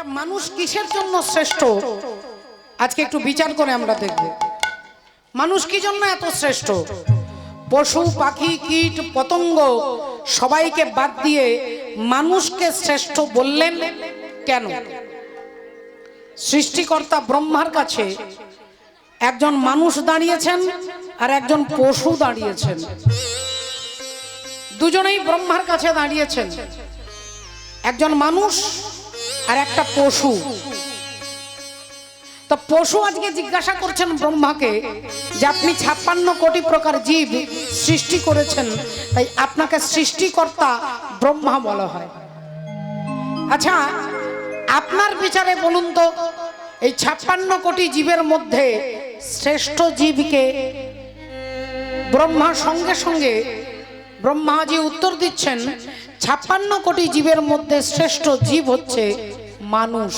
আচ্ছা, মানুষ কিসের জন্য শ্রেষ্ঠ আজকে একটু বিচার করে আমরা দেখব। মানুষ কি জন্য এত শ্রেষ্ঠ? পশু পাখি কীট পতঙ্গ সবাইকে বাদ দিয়ে মানুষকে শ্রেষ্ঠ বললেন কেন? সৃষ্টিকর্তা ব্রহ্মার কাছে একজন মানুষ দাঁড়িয়েছেন আর একজন পশু দাঁড়িয়েছেন। দুজনেই ব্রহ্মার কাছে দাঁড়িয়েছেন, একজন মানুষ আর একটা পশু। তো পশু আজকে জিজ্ঞাসা করছেন ব্রহ্মাকে যে আপনি 56 কোটি প্রকার জীব সৃষ্টি করেছেন, তাই আপনাকে সৃষ্টিকর্তা ব্রহ্মা বলা হয়। আচ্ছা, আপনার বিচারে বলুন তো, এই 56 কোটি জীবের মধ্যে শ্রেষ্ঠ জীবকে? ব্রহ্মার সঙ্গে সঙ্গে ব্রহ্মাজি উত্তর দিচ্ছেন 56 কোটি জীবের মধ্যে শ্রেষ্ঠ জীব হচ্ছে মানুষ।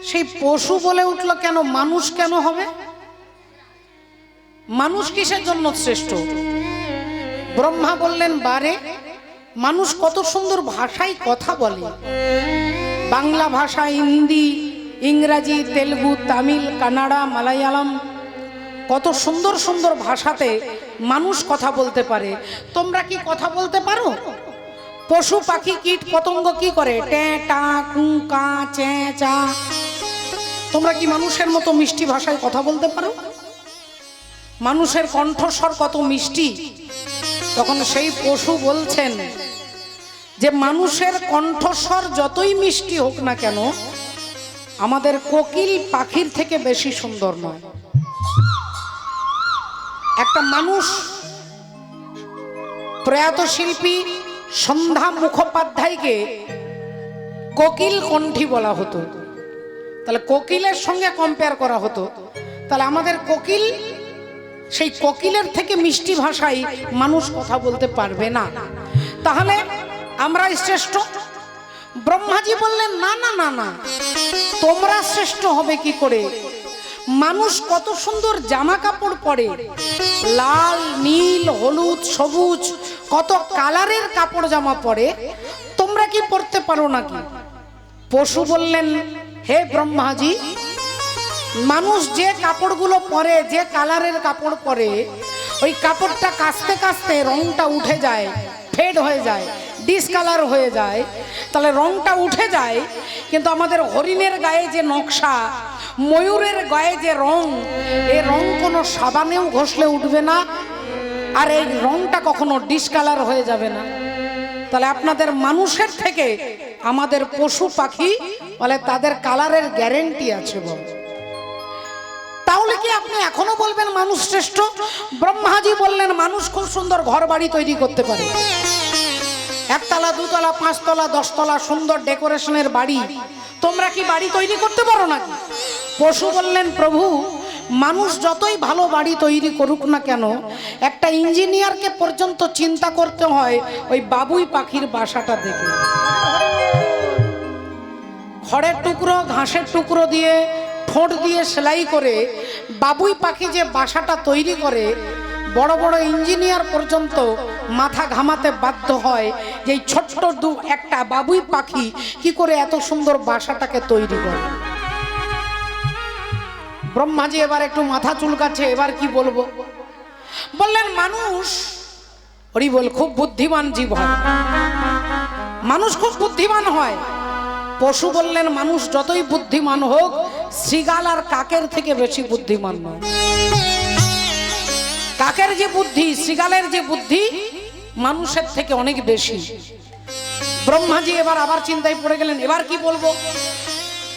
সেই পশু বলে উঠল কেন? মানুষ কেন হবে? মানুষ কিসের জন্য শ্রেষ্ঠ? ব্রহ্মা বললেন, বারে মানুষ কত সুন্দর ভাষায় কথা বলে, বাংলা ভাষা, হিন্দি, ইংরাজি, তেলুগু, তামিল, কানাডা, মালায়ালাম, কত সুন্দর সুন্দর ভাষাতে মানুষ কথা বলতে পারে। তোমরা কি কথা বলতে পারো? পশু পাখি কীট পতঙ্গ কি করে? ট্যাঁ টা কু কা চ্যাঁ চা। তোমরা কি মানুষের মতো মিষ্টি ভাষায় কথা বলতে পারো? মানুষের কণ্ঠস্বর কত মিষ্টি। তখন সেই পশু বলছেন যে মানুষের কণ্ঠস্বর যতই মিষ্টি হোক না কেন, আমাদের কোকিল পাখির থেকে বেশি সুন্দর নয়। একটা মানুষ, প্রয়াত শিল্পী সন্ধ্যা মুখোপাধ্যায়কে কোকিল কণ্ঠী বলা হতো, তাহলে কোকিলের সঙ্গে কম্পেয়ার করা হতো, তাহলে আমাদের কোকিল, সেই কোকিলের থেকে মিষ্টি ভাষায় মানুষ কথা বলতে পারবে না, তাহলে আমরাই শ্রেষ্ঠ। ব্রহ্মাজি বললেন, না না না না, তোমরা শ্রেষ্ঠ হবে কি করে? মানুষ কত সুন্দর জামা কাপড় পরে, লাল, নীল, হলুদ, সবুজ, কত কালারের কাপড় জামা পরে, তোমরা কি পরতে পারো নাকি? পশু বললেন, হে ব্রহ্মাজি, মানুষ যে কাপড়গুলো পরে, যে কালারের কাপড় পরে, ওই কাপড়টা কাচতে কাচতে রংটা উঠে যায়, ফেড হয়ে যায়, ডিসকালার হয়ে যায়, তাহলে রংটা উঠে যায়। কিন্তু আমাদের হরিণের গায়ে যে নকশা, ময়ূরের গায়ে যে রং, এই রং কোনো সাবানেও ঘষলে উঠবে না, আর এই রংটা কখনো ডিসকালার হয়ে যাবে না। তাহলে আপনাদের মানুষের থেকে আমাদের পশু পাখি বলে তাদের কালারের গ্যারেন্টি আছে বল। তাহলে কি আপনি এখনো বলবেন মানুষ শ্রেষ্ঠ? ব্রহ্মাজি বললেন, মানুষ খুব সুন্দর ঘর বাড়ি তৈরি করতে পারে, 1 তলা 2 তলা 5 তলা 10 তলা সুন্দর ডেকোরেশনের বাড়ি। তোমরা কি বাড়ি তৈরি করতে পারো নাকি? পশু বললেন, প্রভু, মানুষ যতই ভালো বাড়ি তৈরি করুক না কেন, একটা ইঞ্জিনিয়ারকে পর্যন্ত চিন্তা করতে হয় ওই বাবুই পাখির বাসাটা দেখে। খড়ের টুকরো, ঘাসের টুকরো দিয়ে, ঠোঁট দিয়ে সেলাই করে বাবুই পাখি যে বাসাটা তৈরি করে, বড় বড় ইঞ্জিনিয়ার পর্যন্ত মাথা ঘামাতে বাধ্য হয় যে এই ছোট্ট একটা বাবুই পাখি কি করে এত সুন্দর বাসাটাকে তৈরি করে। ব্রহ্মাজি এবার একটু মাথা চুলকাচ্ছে, এবার কি বলবো? বললেন, মানুষ, হরি বল, খুব বুদ্ধিমান জীব হয়, মানুষ খুব বুদ্ধিমান হয়। পশু বললেন, মানুষ যতই বুদ্ধিমান হোক, শৃগাল আর কাকের থেকে বেশি বুদ্ধিমান নয়। কাকের যে বুদ্ধি, শৃগালের যে বুদ্ধি, মানুষের থেকে অনেক বেশি। ব্রহ্মাজি এবার আবার চিন্তায় পড়ে গেলেন, এবার কি বলবো?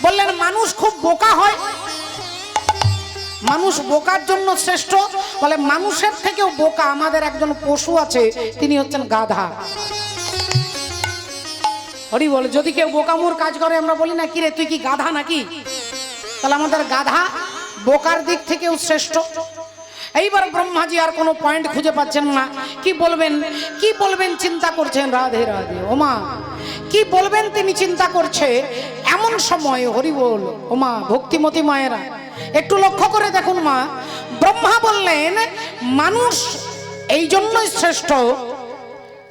বললেন, মানুষ খুব বোকা হয়, মানুষ বোকার জন্য শ্রেষ্ঠ। বলে, মানুষের থেকেও বোকা আমাদের একজন পশু আছে, তিনি হচ্ছেন গাধা। হরি বল, যদি কেউ বোকামুর কাজ করে আমরা বলি না, কিরে তুই কি গাধা নাকি? তাহলে আমাদের গাধা বোকার দিক থেকেও শ্রেষ্ঠ। এইবার ব্রহ্মাজি আর কোনো পয়েন্ট খুঁজে পাচ্ছেন না, কি বলবেন, কি বলবেন চিন্তা করছেন। রাধে রাধে। ওমা, কি বলবেন তিনি চিন্তা করছে। এমন সময় হরি বল, ওমা ভক্তিমতী মায়েরা একটু লক্ষ্য করে দেখুন মা, ব্রহ্মা বললেন মানুষ এই জন্যই শ্রেষ্ঠ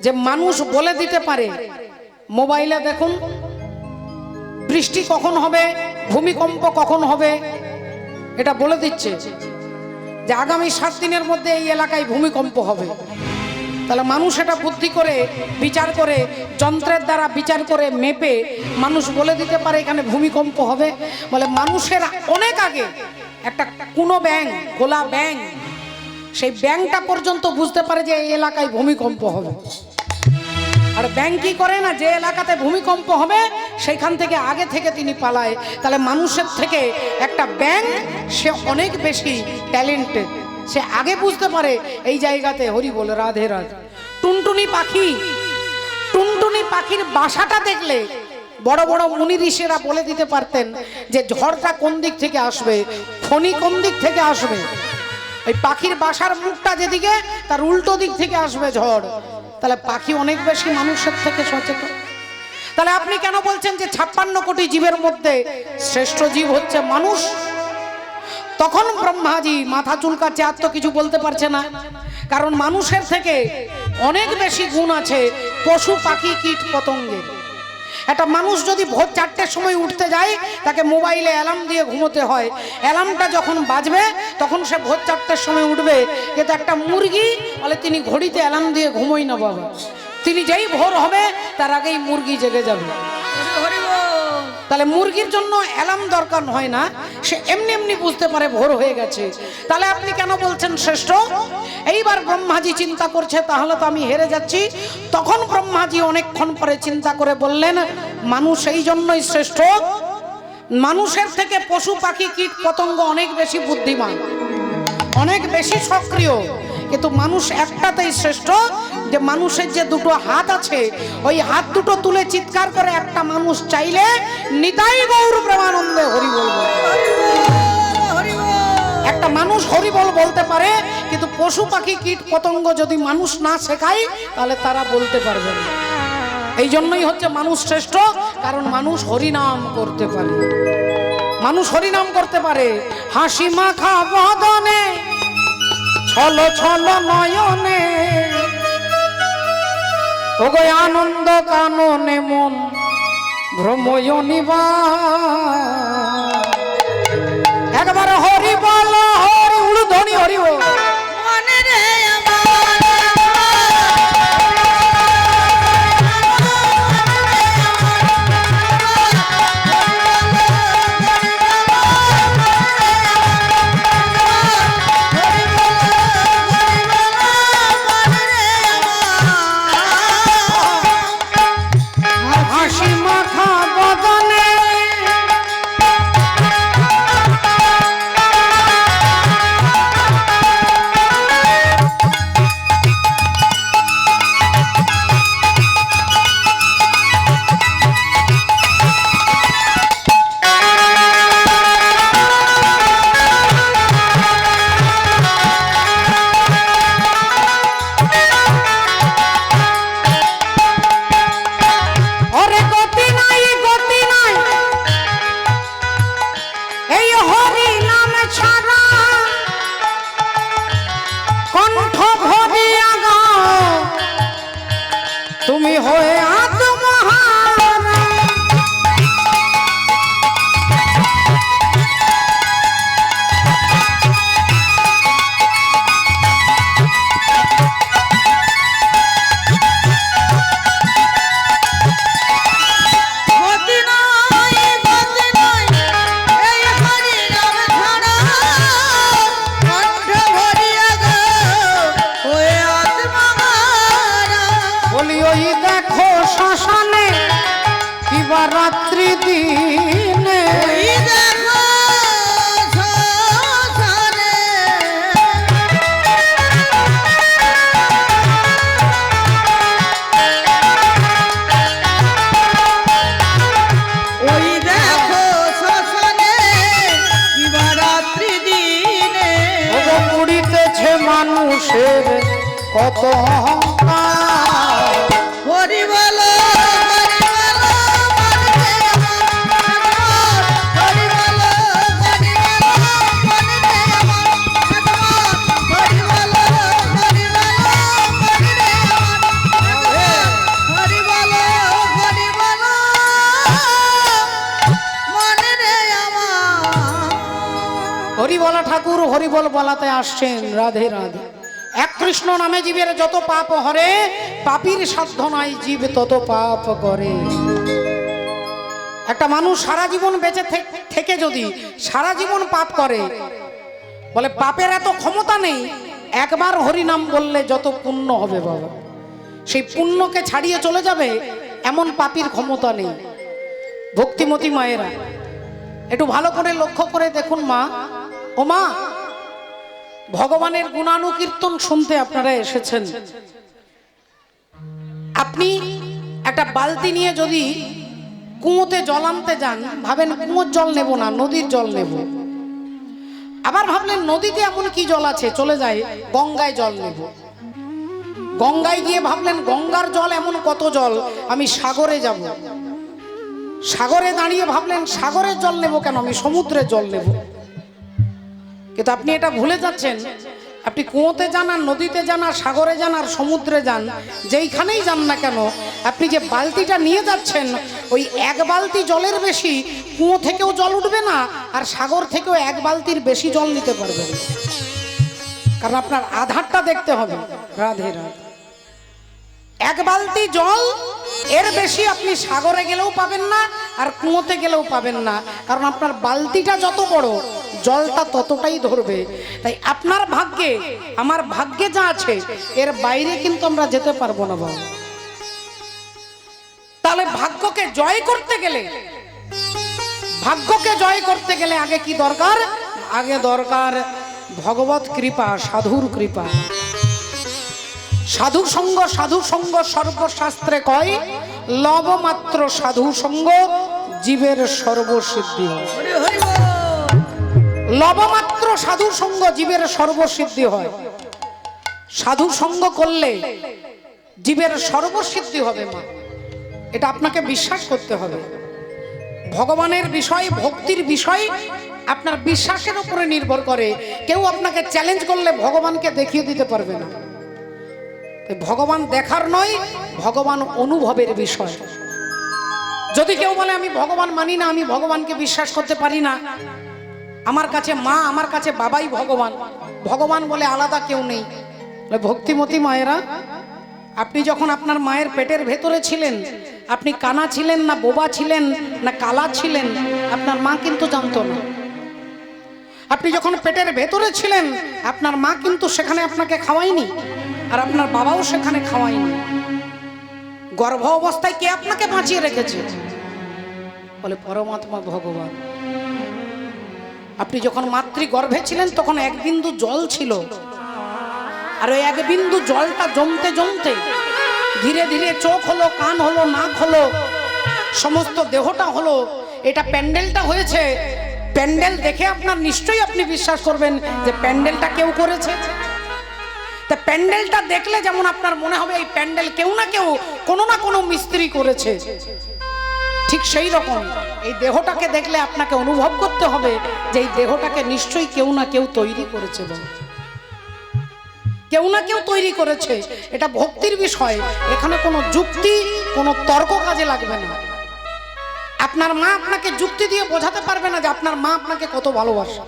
যে মানুষ বলে দিতে পারে মোবাইলে দেখুন বৃষ্টি কখন হবে, ভূমিকম্প কখন হবে, এটা বলে দিচ্ছে যে আগামী 7 দিনের মধ্যে এই এলাকায় ভূমিকম্প হবে। তাহলে মানুষ এটা বুদ্ধি করে বিচার করে যন্ত্রের দ্বারা বিচার করে মেপে মানুষ বলে দিতে পারে এখানে ভূমিকম্প হবে। বলে মানুষের অনেক আগে একটা কোনো ব্যাঙ, খোলা ব্যাঙ, সেই ব্যাঙটা পর্যন্ত বুঝতে পারে যে এই এলাকায় ভূমিকম্প হবে। আর ব্যাঙ কি করে না, যে এলাকাতে ভূমিকম্প হবে সেইখান থেকে আগে থেকে তিনি পালায়। তাহলে মানুষের থেকে একটা ব্যাঙ সে অনেক বেশি ট্যালেন্টেড, সে আগে বুঝতে পারে এই জায়গাতে হরি বল রাধে রাধে। টুনটুনি পাখি, টুনটুনি পাখির বাসাটা দেখলে বড় বড় মুনি ঋষিরা বলে দিতে পারতেন যে ঝড়টা কোন দিক থেকে আসবে, ফণি কোন দিক থেকে আসবে। এই পাখির বাসার মুখটা যেদিকে তার উল্টো দিক থেকে আসবে ঝড়। তাহলে পাখি অনেক বেশি মানুষের থেকে সচেতন। তাহলে আপনি কেন বলছেন যে 56 কোটি জীবের মধ্যে শ্রেষ্ঠ জীব হচ্ছে মানুষ? তখন ব্রহ্মাজি মাথা চুলকাচ্ছে, আর তো কিছু বলতে পারছে না, কারণ মানুষের থেকে অনেক বেশি গুণ আছে পশু পাখি কীট পতঙ্গের। একটা মানুষ যদি ভোর 4টের সময় উঠতে যায়, তাকে মোবাইলে অ্যালার্ম দিয়ে ঘুমোতে হয়। অ্যালার্মটা যখন বাজবে তখন সে ভোর 4টের সময় উঠবে। কিন্তু একটা মুরগি বলে তিনি ঘড়িতে অ্যালার্ম দিয়ে ঘুমোই না বাবা, তিনি যেই ভোর হবে তার আগেই মুরগি জেগে যাবে। তাহলে মুরগির জন্য অ্যালার্ম দরকার হয় না, সে এমনি এমনি বুঝতে পারে ভোর হয়ে গেছে। তাহলে আপনি কেন বলছেন শ্রেষ্ঠ? এইবার ব্রহ্মাজি চিন্তা করছে তাহলে তো আমি হেরে যাচ্ছি। তখন ব্রহ্মাজি অনেকক্ষণ পরে চিন্তা করে বললেন মানুষ এই জন্যই শ্রেষ্ঠ, মানুষের থেকে পশু পাখি কীট পতঙ্গ অনেক বেশি বুদ্ধিমান, অনেক বেশি সক্রিয়, কিন্তু মানুষ একটাতেই শ্রেষ্ঠ যে মানুষের যে দুটো হাত আছে, ওই হাত দুটো তুলে চিৎকার করে একটা মানুষ চাইলে নিতাই গৌর প্রেমানন্দে হরি বলবে। একটা মানুষ হরি বল বলতে পারে, কিন্তু পশু পাখি কীট পতঙ্গ যদি মানুষ না শেখায় তাহলে তারা বলতে পারবে না। এই জন্যই হচ্ছে মানুষ শ্রেষ্ঠ, কারণ মানুষ হরিনাম করতে পারে। মানুষ হরিনাম করতে পারে হাসি মাখা বদনে, ছল ছল নয়নে, ওগো আনন্দ কাননে মন ভ্রময়নিবা। একবার হরি বল, হরি উড়ধ্বনি হরি বল। তুমি হয়ে আত্মহারা, রাত্রি দিনে ওই দেখো শ্মশানে রাত্রি দিনে পুড়িতেছে মানুষের কত অহংকার। হরি বলো হরি হরিবলা ঠাকুর হরিবল বলাতে আসছেন। রাধে রাধে। এক কৃষ্ণ নামে জীবের যত পাপ হরে, পাপীর সাধ্য নাই জীব তত পাপ করে। একটা মানুষ সারা জীবন বেঁচে থেকে যদি সারা জীবন পাপ করে, বলে পাপের এত ক্ষমতা নেই, একবার হরিনাম বললে যত পুণ্য হবে বাবা, সেই পুণ্যকে ছাড়িয়ে চলে যাবে এমন পাপীর ক্ষমতা নেই। ভক্তিমতী মায়েরা একটু ভালো করে লক্ষ্য করে দেখুন মা, ও মা, ভগবানের গুণানুকীর্তন শুনতে আপনারা এসেছেন। আপনি একটা বালতি নিয়ে যদি কুয়োতে জল আনতে যান, ভাবেন কুয়োর জল নেব না, নদীর জল নেব। আবার ভাবলেন নদীতে এমন কি জল আছে, চলে যায় গঙ্গায় জল নেব। গঙ্গায় গিয়ে ভাবলেন গঙ্গার জল এমন কত জল, আমি সাগরে যাব। সাগরে দাঁড়িয়ে ভাবলেন সাগরের জল নেব কেন, আমি সমুদ্রের জল নেব। কিন্তু আপনি এটা ভুলে যাচ্ছেন, আপনি কুয়োতে যান আর নদীতে যান আর সাগরে যান আর সমুদ্রে যান, যেইখানেই যান না কেন, আপনি যে বালতিটা নিয়ে যাচ্ছেন ওই এক বালতি জলের বেশি কুয়ো থেকেও জল উঠবে না, আর সাগর থেকেও এক বালতির বেশি জল নিতে পারবেন, কারণ আপনার আধারটা দেখতে হবে। রাধে রাধে। এক বালতি জল এর বেশি আপনি সাগরে গেলেও পাবেন না আর কুয়োতে গেলেও পাবেন না, কারণ আপনার বালতিটা যত বড় জলটা ততটাই ধরবে। তাই আপনার ভাগ্যে আমার ভাগ্যে যা আছে এর বাইরে কিন্তু আমরা যেতে পারবো না বাবা। তাহলে ভাগ্যকে জয় করতে গেলে আগে কি দরকার? আগে দরকার ভগবত কৃপা, সাধুর কৃপা। সাধু সঙ্গ সর্বশাস্ত্রে কয়, লবমাত্র সাধু সঙ্গ জীবের সর্বসিদ্ধি হয়। লবমাত্র সাধু সঙ্গ জীবের সর্বসিদ্ধি হয়। সাধু সঙ্গ করলে জীবের সর্বসিদ্ধি হবে মা, এটা আপনাকে বিশ্বাস করতে হবে। ভগবানের বিষয়, ভক্তির বিষয় আপনার বিশ্বাসের উপরে নির্ভর করে। কেউ আপনাকে চ্যালেঞ্জ করলে ভগবানকে দেখিয়ে দিতে পারবে না। ভগবান দেখার নয়, ভগবান অনুভবের বিষয়। যদি কেউ বলে আমি ভগবান মানি না, আমি ভগবানকে বিশ্বাস করতে পারি না, আমার কাছে মা, আমার কাছে বাবাই ভগবান, ভগবান বলে আলাদা কেউ নেই। ভক্তিমতী মায়েরা, আপনি যখন আপনার মায়ের পেটের ভেতরে ছিলেন, আপনি কানা ছিলেন না বোবা ছিলেন না কালা ছিলেন, আপনার মা কিন্তু জানতো না। আপনি যখন পেটের ভেতরে ছিলেন, আপনার মা কিন্তু সেখানে আপনাকে খাওয়ায়নি, আর আপনার বাবাও সেখানে খাওয়ায়নি। গর্ভ অবস্থায় কে আপনাকে বাঁচিয়ে রেখেছে? বলে পরমাত্মা ভগবান। আপনি যখন মাতৃগর্ভে ছিলেন তখন এক বিন্দু জল ছিল, আর ওই এক বিন্দু জলটা জমতে জমতে ধীরে ধীরে চোখ হলো, কান হলো, নাক হলো, সমস্ত দেহটা হলো। এটা প্যান্ডেলটা হয়েছে। প্যান্ডেল দেখে আপনার নিশ্চয়ই আপনি বিশ্বাস করবেন যে প্যান্ডেলটা কেউ করেছে। তা প্যান্ডেলটা দেখলে যেমন আপনার মনে হবে এই প্যান্ডেল কেউ না কেউ, কোনো না কোনো মিস্ত্রি করেছে, ঠিক সেই রকম এই দেহটাকে দেখলে আপনাকে অনুভব করতে হবে যে এই দেহটাকে নিশ্চয়ই কেউ না কেউ তৈরি করেছে, কেউ না কেউ তৈরি করেছে। এটা ভক্তির বিষয়, এখানে কোনো যুক্তি, কোনো তর্ক কাজে লাগবে না। আপনার মা আপনাকে যুক্তি দিয়ে বোঝাতে পারবে না যে আপনার মা আপনাকে কত ভালোবাসে।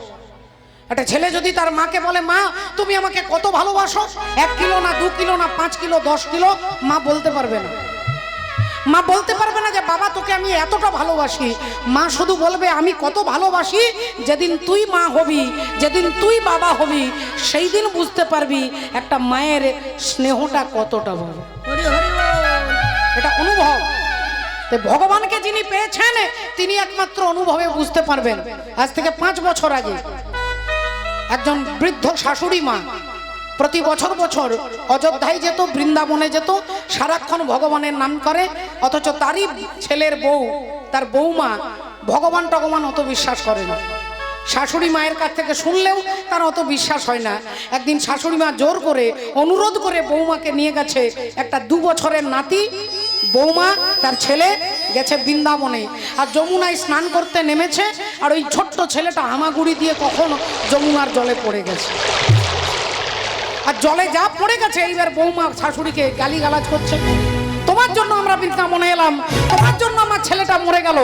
একটা ছেলে যদি তার মাকে বলে, মা তুমি আমাকে কত ভালোবাসো, 1 কিলো না 2 কিলো না 5 কিলো 10 কিলো, মা বলতে পারবে না। মা বলতে পারবে না যে বাবা তোকে আমি এতটা ভালোবাসি। মা শুধু বলবে আমি কত ভালোবাসি, যেদিন তুই মা হবি, যেদিন তুই বাবা হবি, সেই দিন বুঝতে পারবি একটা মায়ের স্নেহটা কতটা বড়। এটা অনুভব। ভগবানকে যিনি পেয়েছেন তিনি একমাত্র অনুভবে বুঝতে পারবেন। আজ থেকে 5 বছর আগে একজন বৃদ্ধ শাশুড়ি মা প্রতি বছর অযোধ্যায় যেত, বৃন্দাবনে যেত, সারাক্ষণ ভগবানের নাম করে, অথচ তারই ছেলের বউ, তার বৌমা ভগবান টগবান অত বিশ্বাস করে না। শাশুড়ি মায়ের কাছ থেকে শুনলেও তার অত বিশ্বাস হয় না। একদিন শাশুড়ি মা জোর করে অনুরোধ করে বৌমাকে নিয়ে গেছে। একটা 2 বছরের নাতি, বৌমা তার ছেলে গেছে বৃন্দাবনে, আর যমুনায় স্নান করতে নেমেছে, আর ওই ছোট্ট ছেলেটা হামাগুড়ি দিয়ে কখন যমুনার জলে পড়ে গেছে। আর জলে যা পড়ে গেছে, এইবার বৌমা শাশুড়িকে গালিগালাজ করছে, তোমার জন্য আমরা বৃন্দাবনে এলাম, তোমার জন্য আমার ছেলেটা মরে গেল,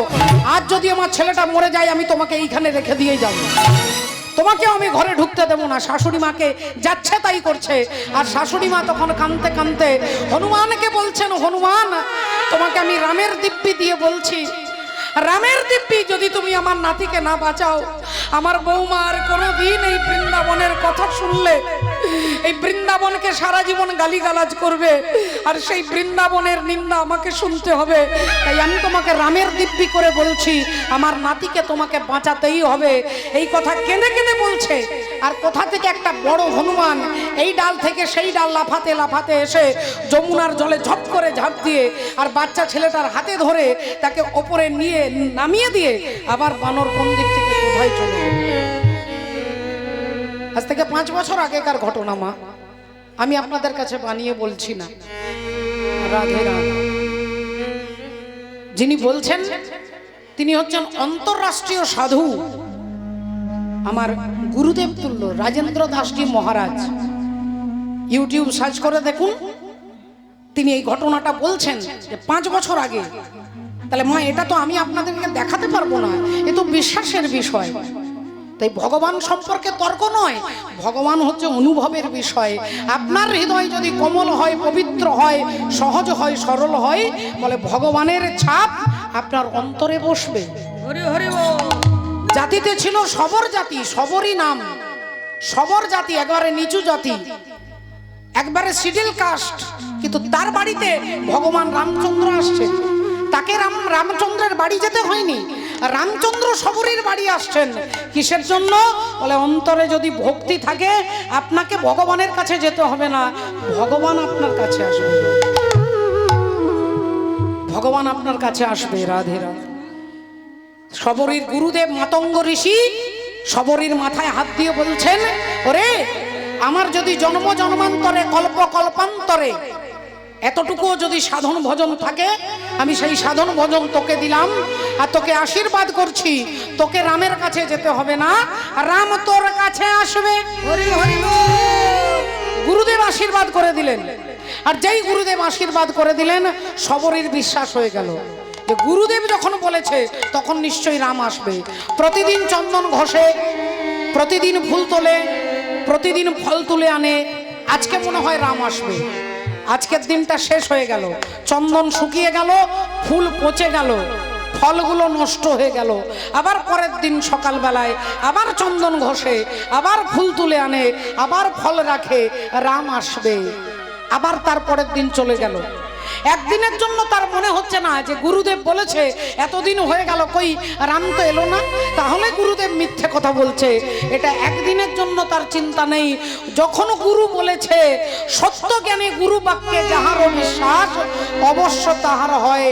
আজ যদি আমার ছেলেটা মরে যায় আমি তোমাকে এইখানে রেখে দিয়ে যাব। তোমাকেও আমি ঘরে ঢুকতে দেবো না। শাশুড়ি মাকে যাচ্ছে তাই করছে। আর শাশুড়ি মা তখন কাঁদতে কাঁদতে হনুমানকে বলছেন, হনুমান তোমাকে আমি রামের দিব্যি দিয়ে বলছি, রামের দিব্যি যদি তুমি আমার নাতিকে না বাঁচাও, আমার বৌমা আর কোনোদিন এই বৃন্দাবনের কথা শুনলে এই বৃন্দাবনকে সারা জীবন গালিগালাজ করবে, আর সেই বৃন্দাবনের নিন্দা আমাকে শুনতে হবে। তাই আমি তোমাকে রামের দিব্যি করে বলছি, আমার নাতিকে তোমাকে বাঁচাতেই হবে। এই কথা কেঁদে কেঁদে বলছে। আর কোথা থেকে একটা বড় হনুমান এই ডাল থেকে সেই ডাল লাফাতে লাফাতে এসে যমুনার জলে ঝপ করে ঝাঁপ দিয়ে আর বাচ্চা ছেলেটার হাতে ধরে তাকে ওপরে নিয়ে নামিয়ে দিয়ে আবার বানর কোন দিক থেকে কোথায় চলে গেল। আজ থেকে 5 বছর আগেকার ঘটনা মা, আমি আপনাদের কাছে বানিয়ে বলছি না। রাধে রাধে। যিনি বলছেন তিনি হচ্ছেন অন্তররাষ্ট্রীয় সাধু, আমার গুরুদেব তুল্য রাজেন্দ্র দাসজি মহারাজ। ইউটিউব সার্চ করে দেখুন, তিনি এই ঘটনাটা বলছেন যে 5 বছর আগে। তাহলে মা এটা তো আমি আপনাদেরকে দেখাতে পারবো না, এ তো বিশ্বাসের বিষয়। তাই ভগবান সম্পর্কে তর্ক নয়, ভগবান হচ্ছে অনুভবের বিষয়। আপনার হৃদয় যদি কোমল হয়, পবিত্র হয়, সহজ হয়, সরল হয়, বলে ভগবানের ছাপ আপনার অন্তরে বসবে। হরি হরি বল। জাতিতে ছিল সবর জাতি, সবরই নাম। সবর জাতি একবারে নিচু জাতি, একবারে শিডিউল কাস্ট, কিন্তু তার বাড়িতে ভগবান রামচন্দ্র আসছেন। তাকে রামচন্দ্রের বাড়ি যেতে হয়নি, রামচন্দ্র সবরীর বাড়ি আসছেন। কিসের জন্য? বলে অন্তরে যদি ভক্তি থাকে আপনাকে ভগবানের কাছে যেতে হবে না, ভগবান আপনার কাছে আসবে। ভগবান আপনার কাছে আসবে। রাধে রাধে। সবরীর গুরুদেব মাতঙ্গ ঋষি সবরীর মাথায় হাত দিয়ে বলছেন, ওরে আমার যদি জন্ম জন্মান্তরে কল্প কল্পান্তরে এতটুকুও যদি সাধন ভজন থাকে, আমি সেই সাধন ভজন তোকে দিলাম আর তোকে আশীর্বাদ করছি, তোকে রামের কাছে যেতে হবে না, রাম তোর কাছে আসবে। হরি হরি বল। গুরুদেব আশীর্বাদ করে দিলেন। আর যেই গুরুদেব আশীর্বাদ করে দিলেন, সবরীর বিশ্বাস হয়ে গেল যে গুরুদেব যখন বলেছে তখন নিশ্চয়ই রাম আসবে। প্রতিদিন চন্দন ঘষে, প্রতিদিন ফুল তোলে, প্রতিদিন ফল তুলে আনে। আজকে মনে হয় রাম আসবে। আজকের দিনটা শেষ হয়ে গেল, চন্দন শুকিয়ে গেল, ফুল পচে গেল, ফলগুলো নষ্ট হয়ে গেল। আবার পরের দিন সকালবেলায় আবার চন্দন ঘষে, আবার ফুল তুলে আনে, আবার ফল রাখে, রাম আসবে। আবার তারপরের দিন চলে গেল। একদিনের জন্য তার মনে হচ্ছে না যে গুরুদেব বলেছে এতদিন হয়ে গেল, কই রাম তো এলো না, তাহলে গুরুদেব মিথ্যে কথা বলছে। এটা একদিনের জন্য তার চিন্তা নেই। যখন গুরু বলেছে, সত্য জ্ঞানে গুরু বাক্যে যাহারও বিশ্বাস, অবশ্য তাহার হয়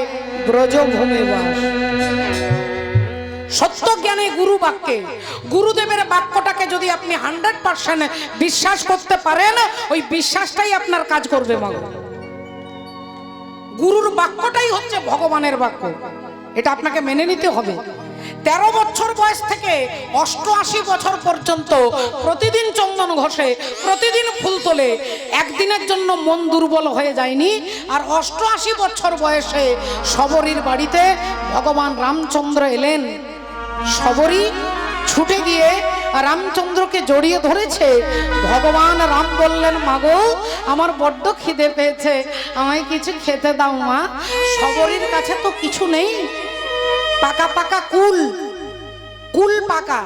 ব্রজভূমি বাস। সত্য জ্ঞানে গুরু বাক্যে, গুরুদেবের বাক্যটাকে যদি আপনি 100% বিশ্বাস করতে পারেন, ওই বিশ্বাসটাই আপনার কাজ করবে। মগো গুরুর বাক্যটাই হচ্ছে ভগবানের বাক্য, এটা আপনাকে মেনে নিতে হবে। 13 বছর বয়স থেকে 88 বছর পর্যন্ত প্রতিদিন চন্দন ঘষে, প্রতিদিন ফুল তোলে। একদিনের জন্য মন দুর্বল হয়ে যায়নি। আর 88 বছর বয়সে সবরীর বাড়িতে ভগবান রামচন্দ্র এলেন। সবরী ছুটে গিয়ে রামচন্দ্রকে জড়িয়ে ধরেছে। ভগবান রাম বললেন, মাগো আমার বড্ড খিদে পেয়েছে, আমায় কিছু খেতে দাও মা। সবরীর কাছে তো কিছু নেই, পাকা পাকা কুল, কুল পাকা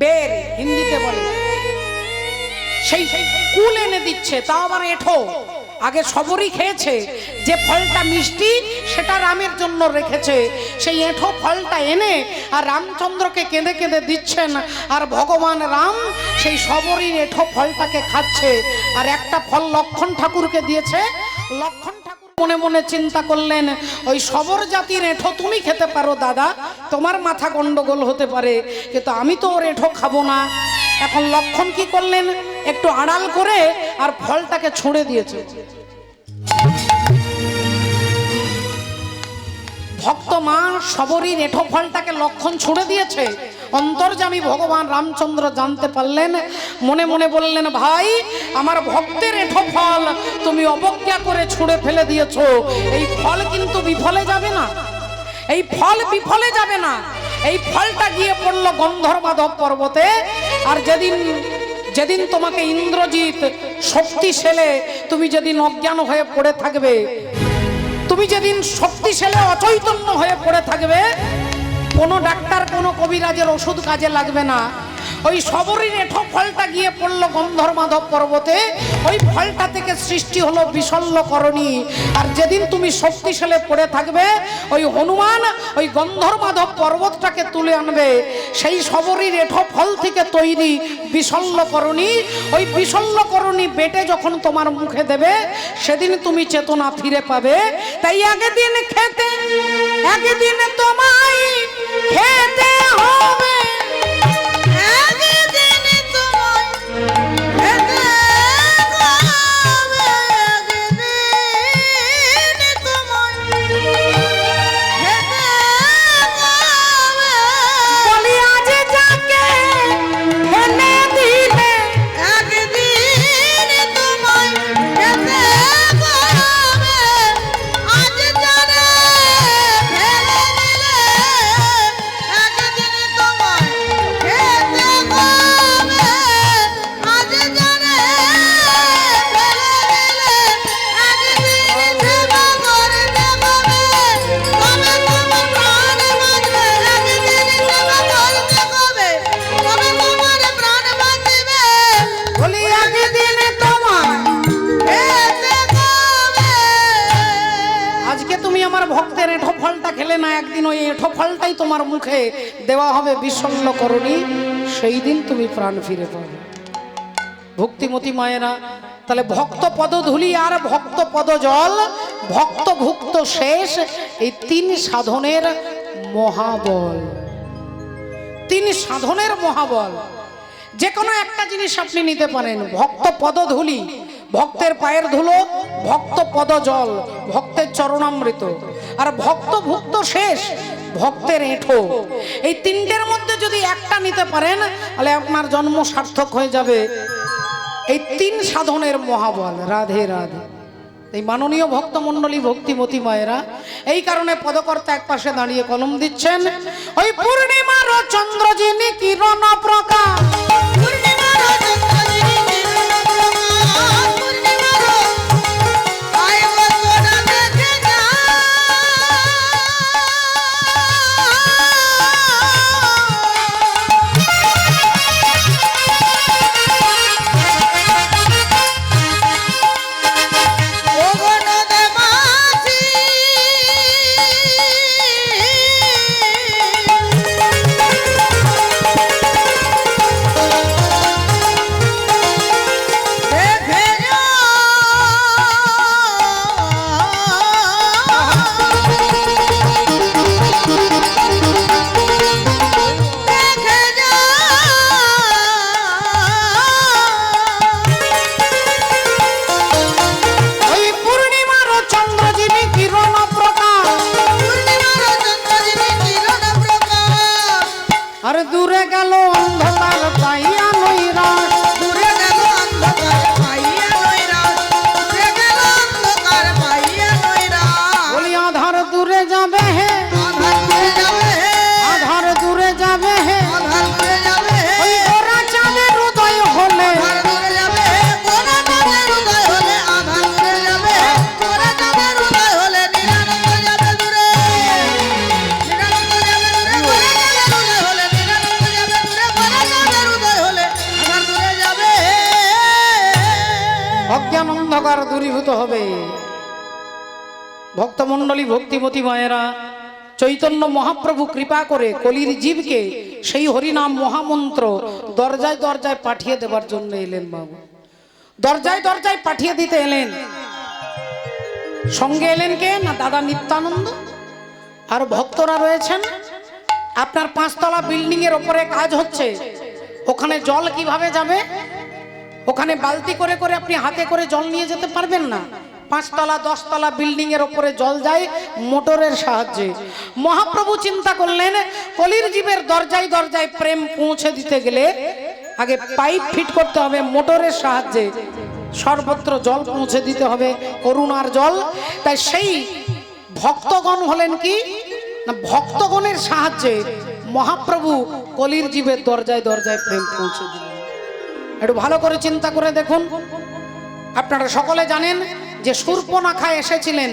বের হিন্দিতে বলে, সেই কুল এনে দিচ্ছে, তাও আবার এঠো। আগে সবরই খেয়েছে, যে ফলটা মিষ্টি সেটা রামের জন্য রেখেছে, সেই এঁঠো ফলটা এনে আর রামচন্দ্রকে কেঁদে কেঁদে দিচ্ছেন। আর ভগবান রাম সেই সবরীর এঁঠো ফলটাকে খাচ্ছে। আর একটা ফল লক্ষণ ঠাকুরকে দিয়েছে। লক্ষণ ঠাকুর মনে মনে চিন্তা করলেন, ওই সবর জাতির এঁঠো তুমি খেতে পারো দাদা, তোমার মাথা গন্ডগোল হতে পারে, কিন্তু আমি তো ওর এঁঠো খাবো না। এখন লক্ষণ কি করলেন, একটু আড়াল করে আর ফলটাকে ছুঁড়ে দিয়েছে। ভক্ত মা সবরীর এঁঠো ফলটাকে লক্ষণ ছুঁড়ে দিয়েছে। অন্তর্যামী ভগবান রামচন্দ্র জানতে পারলেন, মনে মনে বললেন, ভাই আমার ভক্তের এঁঠো ফল তুমি অবজ্ঞা করে ছুঁড়ে ফেলে দিয়েছো। এই ফল কিন্তু বিফলে যাবে না, এই ফল বিফলে যাবে না। এই ফলটা গিয়ে পড়লো গন্ধর্বাধব পর্বতে। আর যেদিন তোমাকে ইন্দ্রজিৎ শক্তিশালে তুমি যেদিন অজ্ঞান হয়ে পড়ে থাকবে, তুমি যেদিন শক্তিশালে অচৈতন্য হয়ে পড়ে থাকবে, কোনো ডাক্তার কোনো কবিরাজের ওষুধ কাজে লাগবে না। ওই শবরীর এঠো ফলটা গিয়ে পড়লো গন্ধর্বাধব পর্বতে। ওই ফলটা থেকে সৃষ্টি হলো বিশল্যকরণী। আর যেদিন তুমি শক্তিশালে পড়ে থাকবে, ওই হনুমান ওই গন্ধর্বাধব পর্বতটাকে তুলে আনবে। সেই শবরীর এঠো ফল থেকে তৈরি বিশল্যকরণী। ওই বিশল্যকরণী বেটে যখন তোমার মুখে দেবে, সেদিন তুমি চেতনা ফিরে পাবে। তাই একদিন তোমায় খেতে হবে। একদিন ওই এঠো ফলটাই তোমার মুখে দেওয়া হবে বিশল্যকরণী, সেই দিন তুমি প্রাণ ফিরে পাবে। ভক্তিমতী মায়েরা, তাহলে ভক্ত পদধূলি আর ভক্ত পদ জল, ভক্ত ভুক্ত শেষ, এই তিন সাধনের মহাবল। তিন সাধনের মহাবল। যে কোনো একটা জিনিস আপনি নিতে পারেন। ভক্ত পদধূলি, ভক্তের পায়ের ধুলো, ভক্ত পদ জল, ভক্তের চরণামৃত, আর ভক্ত ভুক্ত শেষ, ভক্তের এঁঠো। এই তিনটের মধ্যে যদি একটা নিতে পারেন, তাহলে আপনার জন্ম সার্থক হয়ে যাবে। এই তিন সাধনের মহাবল। রাধে রাধে। এই মাননীয় ভক্তমণ্ডলী ভক্তিমতী মায়েরা, এই কারণে পদকর্তা এক পাশে দাঁড়িয়ে কলম দিচ্ছেন। ওই পূর্ণিমার চন্দ্র যিনি কিরণ প্রকাশ, দূরে গেল অন্ধকার পাইয়া নৈরাশ, দূরে গেল অন্ধকার পাইয়া নৈরাশ, দূরে গেল অন্ধকার পাইয়া নৈরাশ। বলি আধার দূরে যাবে হে, আধার দূরে যাবে হে, আধার দূরে যাবে হে, আধার দূরে যাবে হে। ওই গোরা চাঁদের উদয় হলে, আধার দূরে যাবে হে, গোরা চাঁদের উদয় হলে, আধার দূরে যাবে হে, গোরা চাঁদের উদয় হলে। নিরানন্দ যাবে দূরে, নিরানন্দ যাবে দূরে, গোরা চাঁদের উদয় হলে। অজ্ঞান অন্ধকার দূরীভূত হবে। ভক্তমণ্ডলী ভক্তিমতী মায়েরা, চৈতন্য মহাপ্রভু কৃপা করে কলির জীবকে সেই হরিনাম মহামন্ত্র দরজায় দরজায় পাঠিয়ে দেবার জন্য এলেন। বাবু দরজায় দরজায় পাঠিয়ে দিতে এলেন। সঙ্গে এলেন কে না? দাদা নিত্যানন্দ আর ভক্তরা রয়েছেন। আপনার 5 তলা বিল্ডিং এর উপরে কাজ হচ্ছে, ওখানে জল কিভাবে যাবে? ওখানে বালতি করে করে আপনি হাতে করে জল নিয়ে যেতে পারবেন না। 5 তলা 10 তলা বিল্ডিং এর উপরে জল যায় মোটরের সাহায্যে। মহাপ্রভু চিন্তা করলেন, কলির জীবের দরজায় দরজায় প্রেম পৌঁছে দিতে গেলে আগে পাইপ ফিট করতে হবে মোটরের সাহায্যে, সর্বত্র জল পৌঁছে দিতে হবে, করুণার জল। তাই সেই ভক্তগণ হলেন কি না ভক্তগণের সাহায্যে মহাপ্রভু কলির জীবের দরজায় দরজায় প্রেম পৌঁছে দিলেন। একটু ভালো করে চিন্তা করে দেখুন। আপনারা সকলে জানেন যে শূর্পণখা এসেছিলেন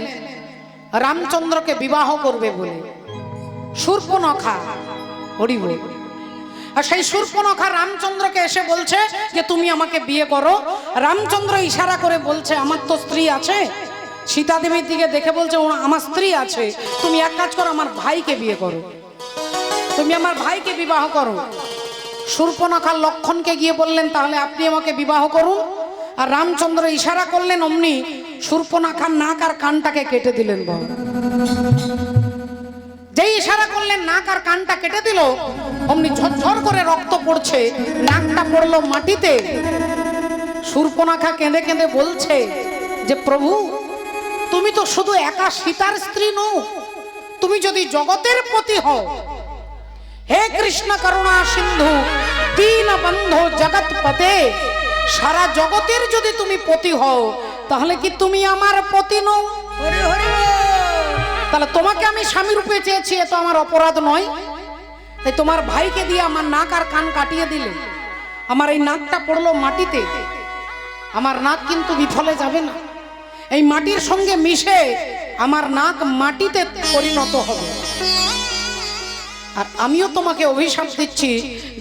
রামচন্দ্রকে বিবাহ করবে বলে। শূর্পণখা, হরি বল। আর সেই শূর্পণখা রামচন্দ্রকে এসে বলছে যে তুমি আমাকে বিয়ে করো। রামচন্দ্র ইশারা করে বলছে আমার তো স্ত্রী আছে। সীতা দেবীর দিকে দেখে বলছে আমার স্ত্রী আছে, তুমি এক কাজ করো আমার ভাইকে বিয়ে করো, তুমি আমার ভাইকে বিবাহ করো। শূর্পণখা লক্ষণকে গিয়ে বললেন তাহলে আপনি আমাকে বিবাহ করুন। আর রামচন্দ্র ইশারা করলেন, অমনি শূর্পণখার নাক আর কানটাকে কেটে দিলেন। বাবা যেই ইশারা করলেন নাক আর কানটা কেটে দিল, অমনি ঝরঝর করে রক্ত পড়ছে, নাকটা পড়লো মাটিতে। শূর্পণখা কেঁদে কেঁদে বলছে যে প্রভু তুমি তো শুধু একা সীতার স্ত্রী নও, তুমি যদি জগতের পতি হও, হে কৃষ্ণ করুণা সিন্ধু দীনবন্ধু জগৎপতে, সারা জগতের যদি তুমি পতি হও তাহলে কি তুমি আমার পতি নও? হরি হরি বল। তাহলে তোমাকে আমি স্বামী রূপে চেয়েছি, এ তো আমার অপরাধ নয়। তাই তোমার ভাইকে দিয়ে আমার নাক আর কান কাটিয়ে দিলে, আমার এই নাকটা পড়লো মাটিতে, আমার নাক কিন্তু বিফলে যাবে না, এই মাটির সঙ্গে মিশে আমার নাক মাটিতে পরিণত হবে। আর আমিও তোমাকে অভিশাপ দিচ্ছি,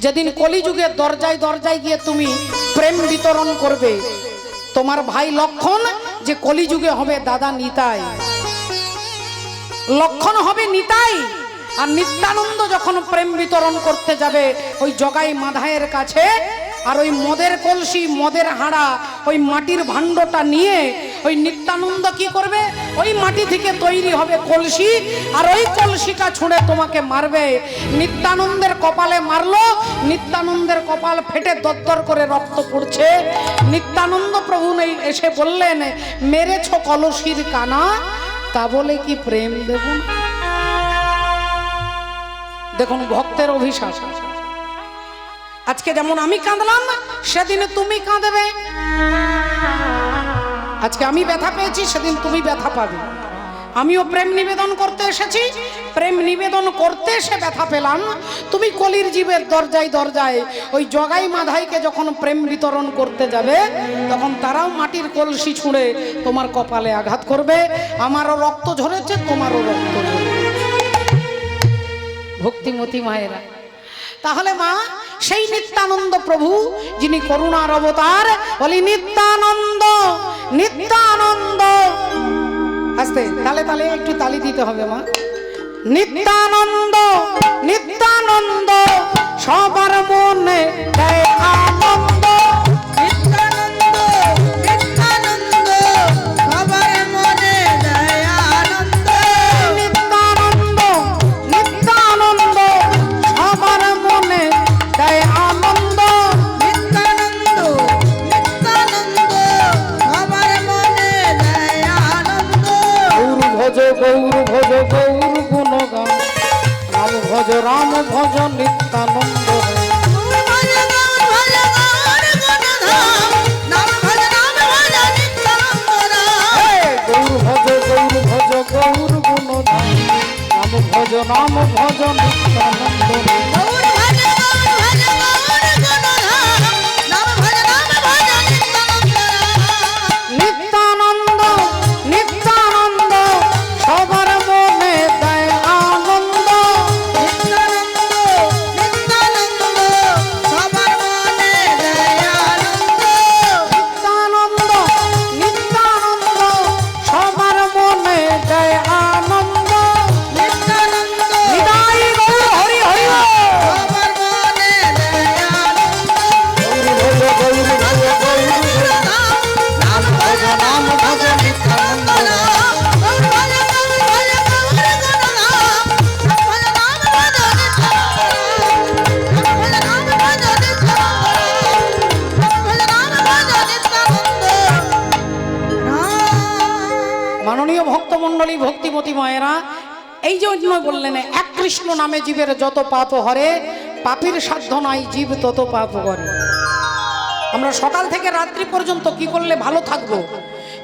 যেদিন কলিযুগের দরজায় দরজায় গিয়ে তুমি প্রেম বিতরণ করবে, তোমার ভাই লক্ষণ যে কলিযুগে হবে দাদা নিতাই, লক্ষণ হবে নিতাই। আর নিত্যানন্দ যখন প্রেম বিতরণ করতে যাবে ওই জগাই মাধায়ের কাছে, আর ওই মদের কলসি মদের হাঁড়া ওই মাটির ভাণ্ডটা নিয়ে ওই নিত্যানন্দ কি করবে, ওই মাটি থেকে তৈরি হবে কলসি, আর ওই কলসিটা ছুঁড়ে তোমাকে মারবে। নিত্যানন্দের কপালে মারলো, নিত্যানন্দের কপাল ফেটে দরদর করে রক্ত পড়ছে। নিত্যানন্দ প্রভু এসে বললেন মেরেছ কলসির কানা, তা বলে কি প্রেম দেব না? দেখুন ভক্তের অভিশাপ। আজকে যেমন আমি কাঁদলাম, সেদিনে তুমি কাঁদবে। আজকে আমি ব্যথা পেয়েছি, সেদিন তুমি ব্যথা পাবে। আমিও প্রেম নিবেদন করতে এসেছি, প্রেম নিবেদন করতে এসে ব্যথা পেলাম। তুমি কলির জীবের দরজায় দরজায় ওই জগাই মাধাইকে যখন প্রেম বিতরণ করতে যাবে, তখন তারাও মাটির কলসি ছুঁড়ে তোমার কপালে আঘাত করবে। আমারও রক্ত ঝরেছে, তোমারও রক্ত ঝরবে। ভক্তিমতী মায়েরা, তাহলে মা সেই নিত্যানন্দ প্রভু যিনি করুণার অবতার, বলি নিত্যানন্দ নিত্যানন্দ। আস্তে তালে তালে একটু তালি দিতে হবে মা। নিত্যানন্দ নিত্যানন্দ সবার মনে দেয় আনন্দ। নিত্যানন্দ নিত্যানন্দ সবার মনে দেয় আনন্দ। নিত্যানন্দ নিত্যানন্দ সবার মনে দেয় আনন্দ। নিত্যানন্দ নিত্যানন্দ সবার মনে দেয় আনন্দ। গৌর ভজ গৌর গুণগান, রাম ভজ রাম ভজ নিত্যানন্দ। গৌর গুণধাম, নাম ভজ নাম ভজ নিত্যানন্দ। নিত্যানন্দ নিত্যানন্দ সবার মনে দেয় আনন্দ। নিত্যানন্দ নিত্যানন্দ সবার মনে দেয় আনন্দ। নিত্যানন্দ নিত্যানন্দ সবার মনে দেয় আনন্দ। নিত্যানন্দ নিতাই গৌর হরি হরি বল। সবার মনে দেয় আনন্দ। গৌর ভজ গৌর ভজ গৌর নাম ভজ নাম ভজ নিত্যানন্দ। মাননীয় ভক্তমণ্ডলী ভক্তিমতী মায়েরা, এই জন্য বললেন এক কৃষ্ণ নামে জীবের যত পাপ হরে, পাপীর সাধ্য নাই জীব তত পাপ করে। আমরা সকাল থেকে রাত্রি পর্যন্ত কি করলে ভালো থাকবো,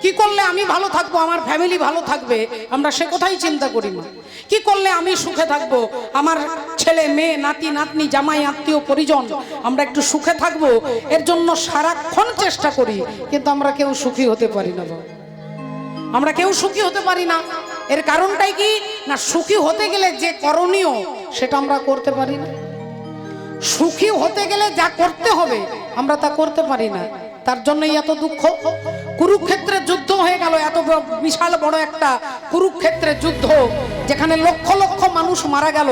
কি করলে আমি ভালো থাকবো, আমার ফ্যামিলি ভালো থাকবে, আমরা সে কথাই চিন্তা করি না। কি করলে আমি সুখে থাকবো, আমার ছেলে মেয়ে নাতি নাতনি জামাই আত্মীয় পরিজন আমরা একটু সুখে থাকবো, এর জন্য সারাক্ষণ চেষ্টা করি, কিন্তু আমরা কেউ সুখী হতে পারি না বাবা। আমরা কেউ সুখী হতে পারি না। এর কারণটাই কি না, সুখী হতে গেলে যে করণীয় সেটা আমরা করতে পারি না। সুখী হতে গেলে যা করতে হবে আমরা তা করতে পারি না, তার জন্যই এত দুঃখ। কুরুক্ষেত্রের যুদ্ধ হয়ে গেল, এত বিশাল বড় একটা কুরুক্ষেত্রের যুদ্ধ, যেখানে লক্ষ লক্ষ মানুষ মারা গেল।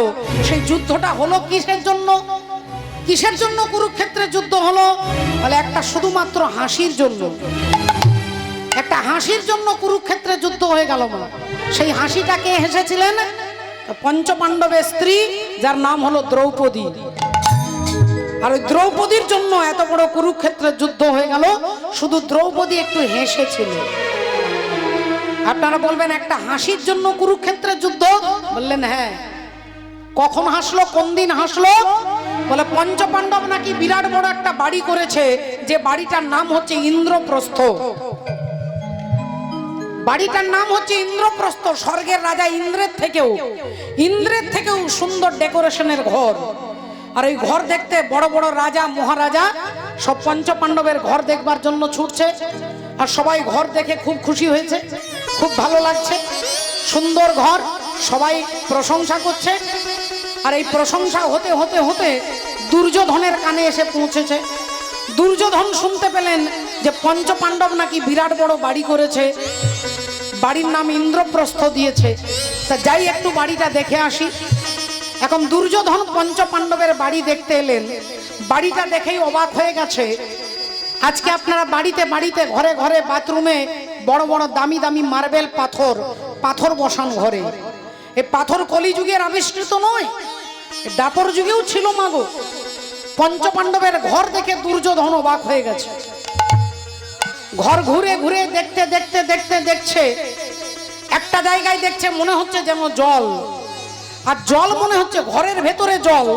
সেই যুদ্ধটা হলো কিসের জন্য? কিসের জন্য কুরুক্ষেত্রের যুদ্ধ হলো? বলে একটা শুধুমাত্র হাসির জন্য। একটা হাসির জন্য কুরুক্ষেত্রের যুদ্ধ হয়ে গেল মা। সেই হাসিটা কে হেসেছিলেন? পঞ্চপাণ্ডবের স্ত্রী, যার নাম হলো দ্রৌপদী। আর ওই দ্রৌপদীর জন্য এত বড় কুরুক্ষেত্রের যুদ্ধ হয়ে গেল, শুধু দ্রৌপদী একটু হেসেছিল। আপনারা বলবেন একটা হাসির জন্য কুরুক্ষেত্রের যুদ্ধ? বললেন হ্যাঁ। কখন হাসলো, কোন দিন হাসলো? বলে পঞ্চপাণ্ডব নাকি বিরাট বড় একটা বাড়ি করেছে, যে বাড়িটার নাম হচ্ছে ইন্দ্রপ্রস্থ। বাড়িটার নাম হচ্ছে ইন্দ্রপ্রস্থ। স্বর্গের রাজা ইন্দ্রের থেকেও সুন্দর ডেকোরেশনের ঘর। আর এই ঘর দেখতে বড় বড় রাজা মহারাজা সব পঞ্চপাণ্ডবের ঘর দেখবার জন্য ছুটছে। আর সবাই ঘর দেখে খুব খুশি হয়েছে, খুব ভালো লাগছে, সুন্দর ঘর, সবাই প্রশংসা করছে। আর এই প্রশংসা হতে হতে হতে দুর্যোধনের কানে এসে পৌঁছেছে। দুর্যোধন শুনতে পেলেন যে পঞ্চপাণ্ডব নাকি বিরাট বড় বাড়ি করেছে, বাড়ির নাম ইন্দ্রপ্রস্থ দিয়েছে। তা যাই একটু বাড়িটা দেখে আসি। এখন দুর্যোধন পঞ্চপাণ্ডবের বাড়ি দেখতে এলেন। বাড়িটা দেখেই অবাক হয়ে গেছে। আজকে আপনারা বাড়িতে বাড়িতে ঘরে ঘরে বাথরুমে বড় বড় দামি দামি মার্বেল পাথর বসান ঘরে। এই পাথর কলিযুগের আবিষ্কৃত নয়, দাপর যুগেও ছিল মাগো। পঞ্চপাণ্ডবের ঘর দেখে দুর্যোধন অবাক হয়ে গেছে। ঘর ঘুরে ঘুরে দেখতে দেখতে দেখতে দেখছে একটা জায়গায় দেখছে মনে হচ্ছে যেন জল, আর জল মনে হচ্ছে ঘরের ভেতরে জল।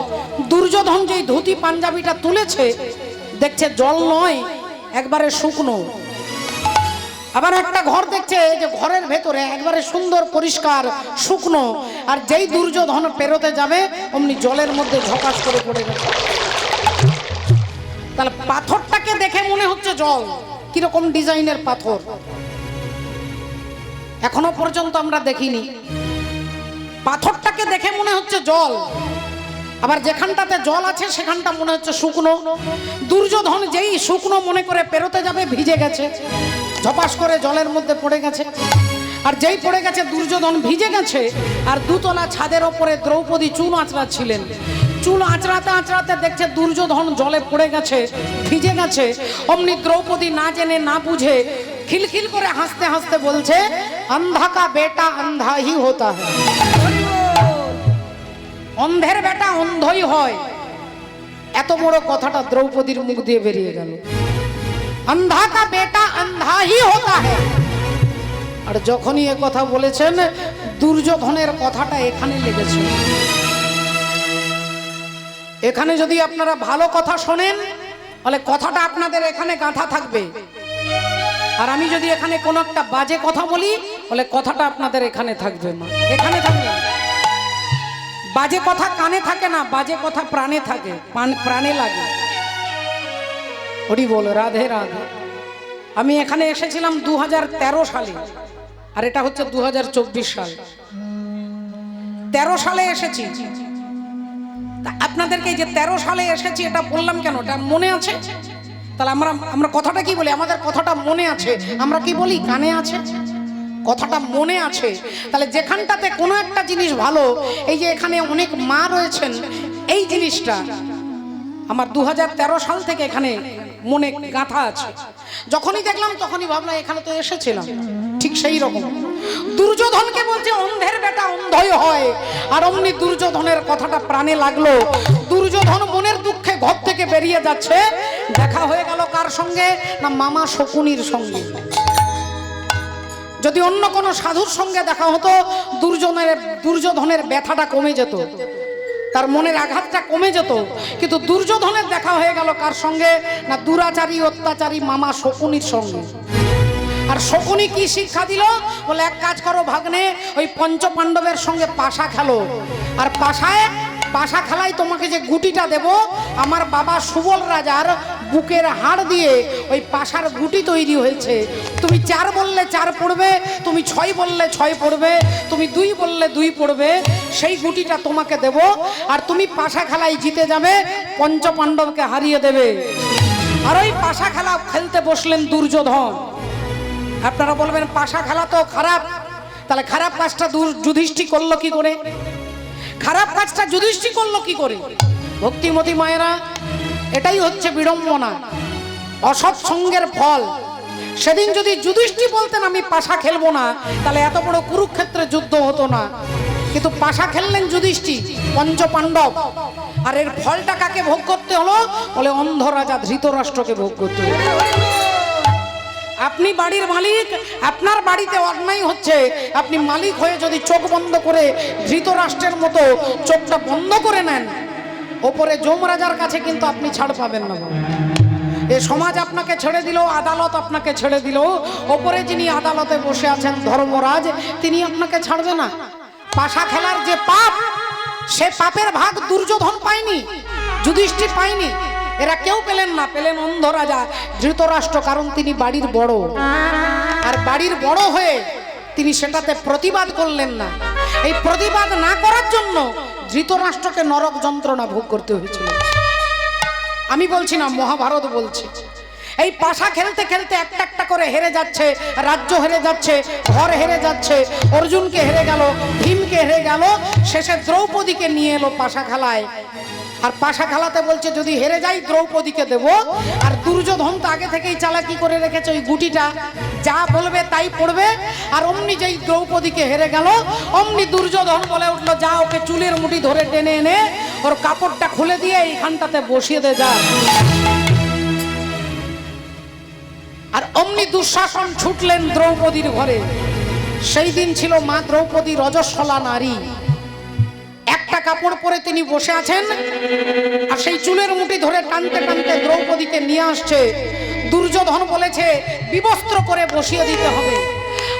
দুর্যোধন যেই ধুতি পাঞ্জাবিটা তুলেছে দেখছে জল নয়, একবারে শুকনো। আবার একটা ঘর দেখছে যে ঘরের ভেতরে একবারে সুন্দর পরিষ্কার শুকনো, আর যেই দুর্যোধন পেরোতে যাবে অমনি জলের মধ্যে ঝকাস করে পড়ে গেছে। তাহলে পাথরটাকে দেখে মনে হচ্ছে জল। কিরকম ডিজাইনের পাথর এখনো পর্যন্ত আমরা দেখিনি। পাথরটাকে দেখে মনে হচ্ছে জল, আবার যেখানটাতে জল আছে সেখানটা মনে হচ্ছে শুকনো। দুর্যোধন যেই শুকনো মনে করে পেরোতে যাবে ভিজে গেছে, ঝপাস করে জলের মধ্যে পড়ে গেছে। আর যেই পড়ে গেছে দুর্যোধন ভিজে গেছে। আর দুতলা ছাদের ওপরে দ্রৌপদী চুল আঁচড়াচ্ছিলেন। চুল আঁচড়াতে আঁচড়াতে দেখছে দুর্যোধন জলে পড়ে গেছে, ভিজে গেছে। অমনি দ্রৌপদী না জেনে না বুঝে খিলখিল করে হাসতে হাসতে বলছে, अंधा का बेटा अंधा ही होता है। অন্ধের বেটা অন্ধই হয়। এত বড় কথাটা দ্রৌপদীর মুখ দিয়ে বেরিয়ে গেল। अंधा का बेटा अंधा ही होता है। আর যখনই এ কথা বলেছেন দুর্যোধনের কথাটা এখানে লেগেছে। এখানে যদি আপনারা ভালো কথা শোনেন তাহলে কথাটা আপনাদের এখানে গাঁথা থাকবে। আর আমি যদি এখানে কোনো একটা বাজে কথা বলি তাহলে কথাটা আপনাদের এখানে থাকবে না, এখানে থাকবে। বাজে কথা কানে থাকে না, বাজে কথা প্রাণে থাকে, প্রাণে লাগে। হরি বল, রাধে রাধে। আমি এখানে এসেছিলাম 2013 সালে, আর এটা হচ্ছে 2024 সাল। 13 সালে এসেছি। আপনাদেরকে যে 13 সালে এসেছি এটা বললাম কেন, এটা মনে আছে? তাহলে আমরা কথাটা কি বলি? আমাদের কথাটা মনে আছে। আমরা কি বলি? কানে আছে, কথাটা মনে আছে। তাহলে যেখানটাতে কোনো একটা জিনিস ভালো, এই যে এখানে অনেক মা রয়েছেন, এই জিনিসটা আমার 2013 সাল থেকে এখানে মনে গাঁথা আছে। যখনই দেখলাম তখনই ভাবলাম এখানে তো এসেছিলাম। ঠিক সেই রকম দুর্যোধনকে বলছে অন্ধের বেটা অন্ধই হয়, আর অমনি দুর্যোধনের কথাটা প্রাণে লাগলো। দুর্যোধন মনের দুঃখে ঘর থেকে বেরিয়ে যাচ্ছে। দেখা হয়ে গেল কার সঙ্গে? না মামা শকুনির সঙ্গে। যদি অন্য কোনো সাধুর সঙ্গে দেখা হতো দুর্যোধনের ব্যথাটা কমে যেত, তার মনের আঘাতটা কমে যেত। কিন্তু দুর্যোধনের দেখা হয়ে গেল কার সঙ্গে? না দুরাচারী অত্যাচারী মামা শকুনির সঙ্গে। আর আর শকুনি কি শিক্ষা দিল? বলে এক কাজ করো ভাগ্নে, ওই পঞ্চ পাণ্ডবের সঙ্গে পাশা খেলো, আর পাশা খেলায় তোমাকে যে গুটিটা দেব, আমার বাবা সুবল রাজার বুকের হাড় দিয়ে ওই পাশার গুটি তৈরি হয়েছে। তুমি 4 বললে 4 পড়বে, তুমি 6 বললে 6 পড়বে, তুমি 2 বললে 2 পড়বে, সেই গুটিটা তোমাকে দেব, আর তুমি পাশা খেলায় জিতে যাবে, পঞ্চ পাণ্ডবকে হারিয়ে দেবে। আর ওই পাশা খেলা খেলতে বসলেন দুর্যোধন। আপনারা বলবেন পাশা খেলা তো খারাপ, তাহলে খারাপ কাজটা যুধিষ্ঠির করলো কি করে? খারাপ কাজটা যুধিষ্ঠির করলো কি করে? ভক্তিমতী মায়েরা, এটাই হচ্ছে বিড়ম্বনা, অসৎ সঙ্গের ফল। সেদিন যদি যুধিষ্ঠির বলতেন আমি পাশা খেলবো না, তাহলে এত বড় কুরুক্ষেত্রে যুদ্ধ হতো না। কিন্তু পাশা খেললেন যুধিষ্ঠির, পঞ্চ পাণ্ডব, আর এর ফলটা কাকে ভোগ করতে হলো? বলে অন্ধ রাজা ধৃতরাষ্ট্রকে ভোগ করতে হলো। আপনি বাড়ির মালিক, আপনার বাড়িতে অন্যায় হচ্ছে, আপনি মালিক হয়ে যদি চোখ বন্ধ করে ধৃতরাষ্ট্রের মতো চোখটা বন্ধ করে নেন, ওপরে যমরাজার কাছে কিন্তু আপনি ছাড় পাবেন না। এ সমাজ আপনাকে ছেড়ে দিল, আদালত আপনাকে ছেড়ে দিল, ওপরে যিনি আদালতে বসে আছেন ধর্মরাজ, তিনি আপনাকে ছাড়বে না। পাশা খেলার যে পাপ, সে পাপের ভাগ দুর্যোধন পায়নি, যুধিষ্ঠির পায়নি, এরা কেউ পেলেন না। পেলেন অন্ধ রাজা ধৃতরাষ্ট্র, কারণ তিনি বাড়ির বড়, আর বাড়ির বড় হয়ে তিনি সেটাতে প্রতিবাদ করলেন না। এই প্রতিবাদ না করার জন্য ধৃতরাষ্ট্রকে নরক যন্ত্রণা ভোগ করতে হয়েছিল। আমি বলছি না, মহাভারত বলছে। এই পাশা খেলতে খেলতে একটা একটা করে হেরে যাচ্ছে, রাজ্য হেরে যাচ্ছে, ঘর হেরে যাচ্ছে, অর্জুনকে হেরে গেল, ভীমকে হেরে গেল, শেষে দ্রৌপদীকে নিয়ে এলো পাশা খেলায়। আর পাশা খেলাতে বলছে যদি হেরে যাই দ্রৌপদীকে দেব। আর দুর্যোধন তো আগে থেকেই চালাকি করে রেখেছে, ওই গুটিটা যা বলবে তাই পড়বে। আর অমনি যেই দ্রৌপদীকে হেরে গেল, অমনি দুর্যোধন বলে উঠলো, যা ওকে চুলের মুঠি ধরে টেনে এনে ওর কাপড়টা খুলে দিয়ে এইখানটাতে বসিয়ে দে যা। আর অমনি দুঃশাসন ছুটলেন দ্রৌপদীর ঘরে। সেই দিন ছিল মা দ্রৌপদী রজস্বলা নারী। একটা কাপড় পরে তিনি বসে আছেন, আর সেই চুলের মুঠি ধরে টানতে টানতে দ্রৌপদীকে নিয়ে আসছে। দুর্যোধন বলেছে বিবস্ত্র করে বসিয়ে দিতে হবে।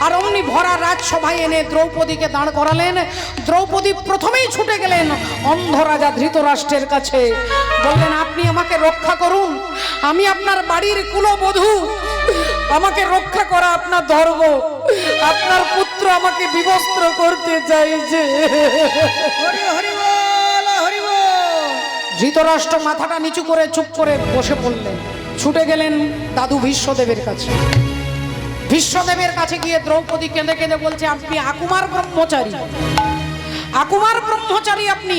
আর অমনি ভরা রাজসভায় এনে দ্রৌপদীকে দাঁড় করালেন। দ্রৌপদী প্রথমেই ছুটে গেলেন অন্ধ রাজা ধৃতরাষ্ট্রের কাছে, বললেন আপনি আমাকে রক্ষা করুন, আমি আপনার বাড়ির কুলবধূ, আমাকে রক্ষা করা আপনার ধর্ম, আপনার পুত্র আমাকে বিবস্ত্র করতে চাইছে। ধৃতরাষ্ট্র মাথাটা নিচু করে চুপ করে বসে পড়লেন। ছুটে গেলেন দাদু ভীষ্মদেবের কাছে। ভীষ্মদেবের কাছে গিয়ে দ্রৌপদী কেঁদে কেঁদে বলছে, আপনি আকুমার ব্রহ্মচারী, আকুমার ব্রহ্মচারী আপনি।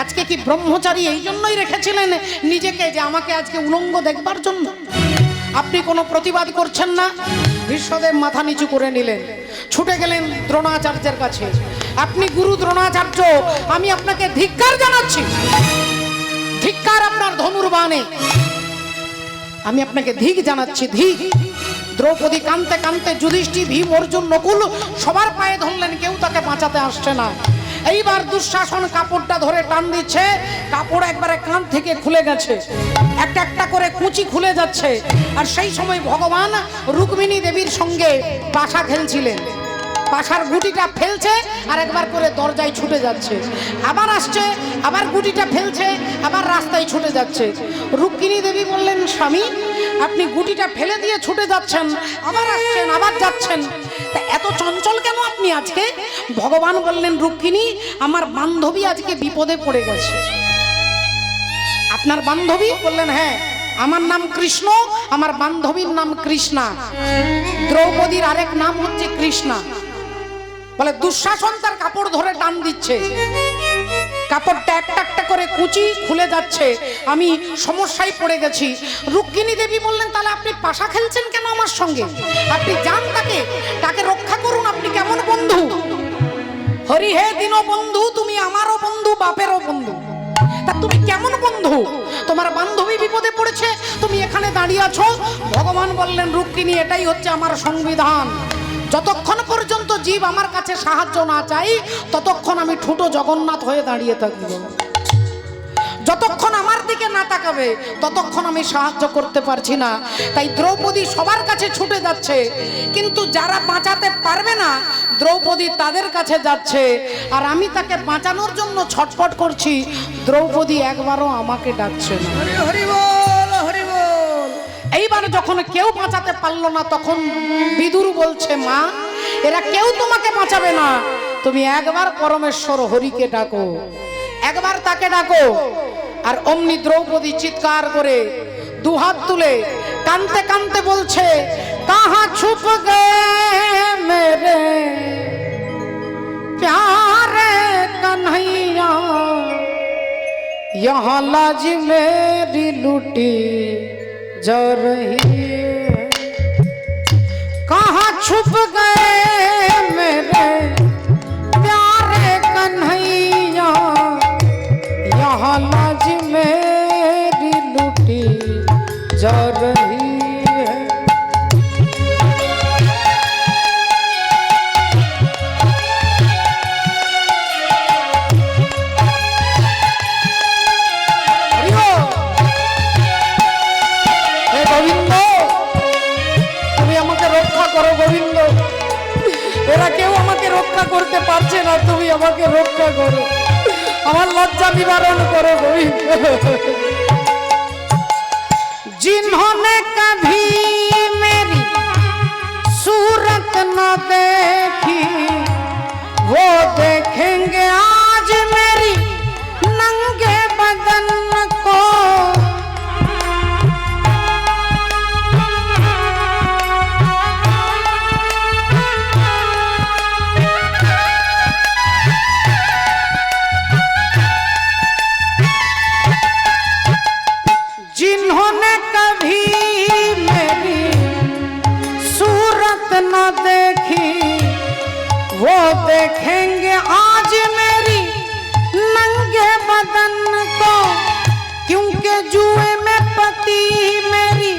আজকে কি ব্রহ্মচারী এই জন্যই রেখেছিলেন নিজেকে, যে আমাকে আজকে উলঙ্গ দেখবার জন্য? আপনি কোনো প্রতিবাদ করছেন না। ভীষ্মদেব মাথা নিচু করে নিলেন, ছুটে গেলেন দ্রোণাচার্যের কাছে। আপনি গুরু দ্রোণাচার্য, আমি আপনাকে ধিক্কার জানাচ্ছি, ধিক্কার আপনার ধনুর্বাণে, আমি আপনাকে ধিক জানাচ্ছি, ধিক। দ্রৌপদী কাঁদতে কাঁদতে যুধিষ্ঠির, ভীম, অর্জুন, নকুল সবার পায়ে ধরলেন, কেউ তাকে বাঁচাতে আসছে না। এইবার দুঃশাসন কাপড়টা ধরে টান দিচ্ছে, কাপড় একবারে কাঁধ থেকে খুলে গেছে, একটা একটা করে কুচি খুলে যাচ্ছে। আর সেই সময় ভগবান রুক্মিণী দেবীর সঙ্গে পাশা খেলছিলেন। পাশার গুটিটা ফেলছে আর একবার করে দরজায় ছুটে যাচ্ছে, আবার আসছে, আবার গুটিটা ফেলছে, আবার রাস্তায় ছুটে যাচ্ছে। রুক্মিণী দেবী বললেন, স্বামী আপনি গুটিটা ফেলে দিয়ে ছুটে যাচ্ছেন, আবার আসছেন, আবার যাচ্ছেন, তা এত চঞ্চল কেন আপনি আজকে? ভগবান বললেন, রুক্মিণী আমার বান্ধবী আজকে বিপদে পড়ে গেছে। আপনার বান্ধবী? বললেন, হ্যাঁ, আমার নাম কৃষ্ণ, আমার বান্ধবীর নাম কৃষ্ণা। দ্রৌপদীর আরেক নাম হচ্ছে কৃষ্ণা। বলে দুঃশাসন তার কাপড় ধরে টান দিচ্ছে, কাপড়টা একটা একটা করে কুচি খুলে যাচ্ছে, আমি সমস্যায় পড়ে গেছি। রুক্মিণী দেবী বললেন, তাহলে আপনি পাশা খেলছেন কেন আমার সঙ্গে? আপনি যান, তাকে রক্ষা করুন, আপনি কেমন বন্ধু? হরি হে দীনবন্ধু, তুমি আমারও বন্ধু, বাপেরও বন্ধু, তা তুমি কেমন বন্ধু? তোমার বান্ধবী বিপদে পড়েছে, তুমি এখানে দাঁড়িয়ে আছো। ভগবান বললেন, রুক্মিণী এটাই হচ্ছে আমার সংবিধান, যতক্ষণ পর্যন্ত জীব আমার কাছে সাহায্য না চাই ততক্ষণ আমি ঠুটো জগন্নাথ হয়ে দাঁড়িয়ে থাকব। যতক্ষণ আমার দিকে না তাকাবে ততক্ষণ আমি সাহায্য করতে পারছি না। তাই দ্রৌপদী সবার কাছে ছুটে যাচ্ছে, কিন্তু যারা বাঁচাতে পারবে না দ্রৌপদী তাদের কাছে যাচ্ছে, আর আমি তাকে বাঁচানোর জন্য ছটফট করছি। দ্রৌপদী একবারও আমাকে ডাকছে না। হরি হরি বল, হরি বল। এইবার যখন কেউ বাঁচাতে পারলো না তখন বিদুর বলছে, মা এরা কেউ তোমাকে বাঁচাবে না, তুমি একবার পরমেশ্বর হরিকে ডাকো, একবার তাকে ডাকো। আর অমনি দ্রৌপদী চিৎকার করে দুহাত তুলে কাঁদতে কাঁদতে বলছে, কাহা ছুপ গে মেরে प्यारे कन्हैया, यहाँ लाज मेरी लूटी जा रही है। कहाँ छुप गए मेरे प्यारे कन्हैया, यहाँ लाज मेरी लूटी जा रही है। গোবিন্দ, এরা কেউ আমাকে রক্ষা করতে পারছে না, তুমি আমাকে রক্ষা করো, আমার লজ্জা নিবারণ করো গোবিন্দ। जिन्होंने कभी मेरी सूरत न देखी वो देखेंगे आज मेरी नंगे बदन को। जिन्होंने कभी मेरी सूरत न देखी वो देखेंगे आज मेरी नंगे बदन को। क्योंकि जुए में पति मेरी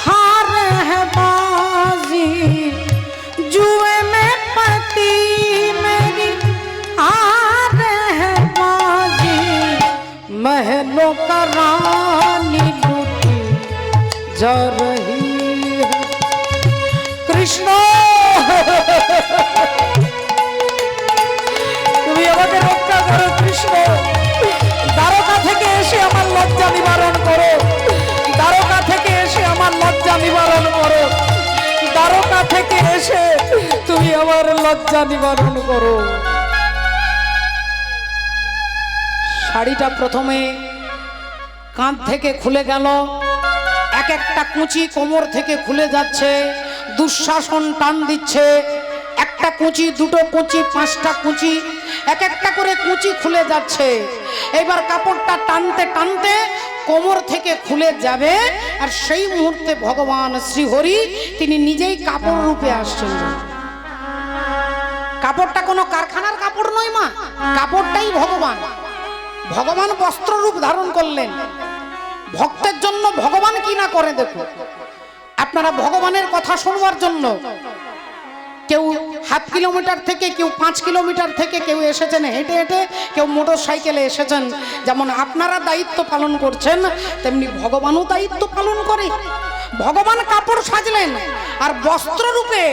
हार है बाजी, जुए में पति मेरी हार है बाजी, महलों का रानी लूटी जा रही है। कृष्ण তুমি আমাকে রক্ষা করো কৃষ্ণ, দ্বারকা থেকে এসে আমার লজ্জা নিবারণ করো, দ্বারকা থেকে এসে আমার লজ্জা নিবারণ করো, দ্বারকা থেকে এসে তুমি আমার লজ্জা নিবারণ করো। শাড়িটা প্রথমে কাঁধ থেকে খুলে গেল, এক একটা কুচি কোমর থেকে খুলে যাচ্ছে, দুঃশাসন টান দিচ্ছে, একটা কুচি, দুটো কুচি, পাঁচটা কুচি, এক একটা করে কুচি খুলে যাচ্ছে। এবার কাপড়টা টানতে টানতে কোমর থেকে খুলে যাবে, আর সেই মুহূর্তে ভগবান শ্রীহরি তিনি নিজেই কাপড় রূপে আসছেন। কাপড়টা কোনো কারখানার কাপড় নয় মা, কাপড়টাই ভগবান। ভগবান বস্ত্র রূপ ধারণ করলেন, ভক্তের জন্য ভগবান কি না করে দেখো। আপনারা ভগবানের কথা শুনবার জন্য কেউ 1/2 কিলোমিটার থেকে, কেউ 5 কিলোমিটার থেকে, কেউ এসেছেন হেঁটে হেঁটে, কেউ মোটর সাইকেলে এসেছেন। যেমন আপনারা দায়িত্ব পালন করছেন তেমনি ভগবানও দায়িত্ব পালন করে। ভগবান কাপড় সাজলেন আর বস্ত্র রূপে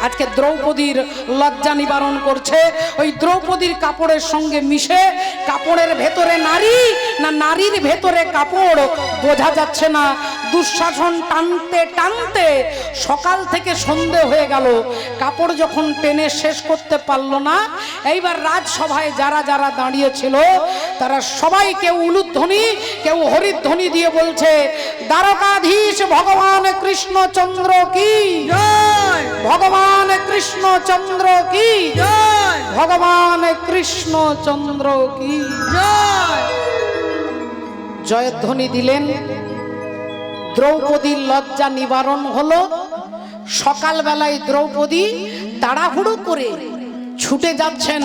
আজকে দ্রৌপদীর লজ্জা নিবারণ করছে। ওই দ্রৌপদীর কাপড়ের সঙ্গে মিশে কাপড়ের ভেতরে নারী না নারীর ভেতরে কাপড় বোঝা যাচ্ছে না। দুঃশাসন টানতে টানতে সকাল থেকে সন্ধে হয়ে গেল, কাপড় যখন টেনে শেষ করতে পারলো না, এইবার রাজসভায় যারা যারা দাঁড়িয়েছিল তারা সবাই কেউ উলুধ্বনি কেউ হরিধ্বনি দিয়ে বলছে, দ্বারকাধীশ ভগবান কৃষ্ণচন্দ্র কি জয়, ভগবান কৃষ্ণচন্দ্র কি জয়, ভগবান কৃষ্ণচন্দ্র কি জয়। জয়ধ্বনি দিলেন। দ্রৌপদীর লজ্জা নিবারণ হলো। সকালবেলায় দ্রৌপদী তাড়াহুড়ো করে ছুটে যাচ্ছেন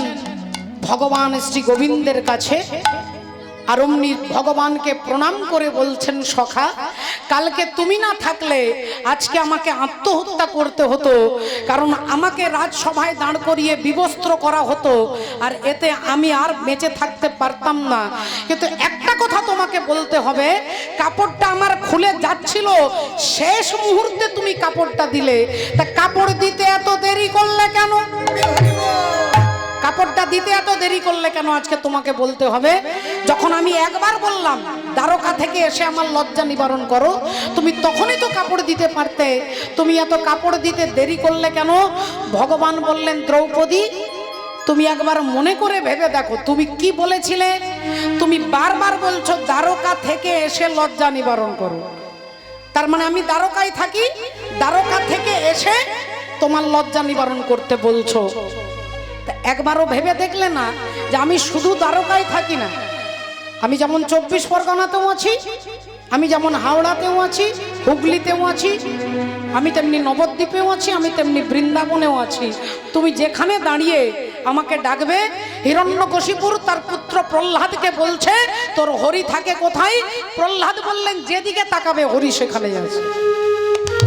ভগবান শ্রী গোবিন্দের কাছে। আর অমনি ভগবানকে প্রণাম করে বলছেন, সখা কালকে তুমি না থাকলে আজকে আমাকে আত্মহত্যা করতে হতো, কারণ আমাকে রাজসভায় দাঁড় করিয়ে বিবস্ত্র করা হতো, আর এতে আমি আর বেঁচে থাকতে পারতাম না। কিন্তু একটা কথা তোমাকে বলতে হবে, কাপড়টা আমার খুলে যাচ্ছিল, শেষ মুহূর্তে তুমি কাপড়টা দিলে, তা কাপড় দিতে এত দেরি করলে কেন? কাপড়টা দিতে এত দেরি করলে কেন? আজকে তোমাকে বলতে হবে। যখন আমি একবার বললাম দ্বারকা থেকে এসে আমার লজ্জা নিবারণ করো, তুমি তখনই তো কাপড় দিতে পারতে, তুমি এত কাপড় দিতে দেরি করলে কেন? ভগবান বললেন, দ্রৌপদী তুমি একবার মনে করে ভেবে দেখো, তুমি কি বলেছিলে? তুমি বারবার বলছো দ্বারকা থেকে এসে লজ্জা নিবারণ করো, তার মানে আমি দ্বারকায় থাকি, দ্বারকা থেকে এসে তোমার লজ্জা নিবারণ করতে বলছো। একবারও ভেবে দেখলে না যে আমি শুধু দ্বারকায় থাকি না, আমি যেমন 24 পরগনাতেও আছি, আমি যেমন হাওড়াতেও আছি, হুগলিতেও আছি, আমি তেমনি নবদ্বীপেও আছি, আমি তেমনি বৃন্দাবনেও আছি। তুমি যেখানে দাঁড়িয়ে আমাকে ডাকবে, হিরণ্যকশিপুর তার পুত্র প্রহ্লাদকে বলছে তোর হরি থাকে কোথায়? প্রহ্লাদ বললেন যেদিকে তাকাবে হরি সেখানে আছে।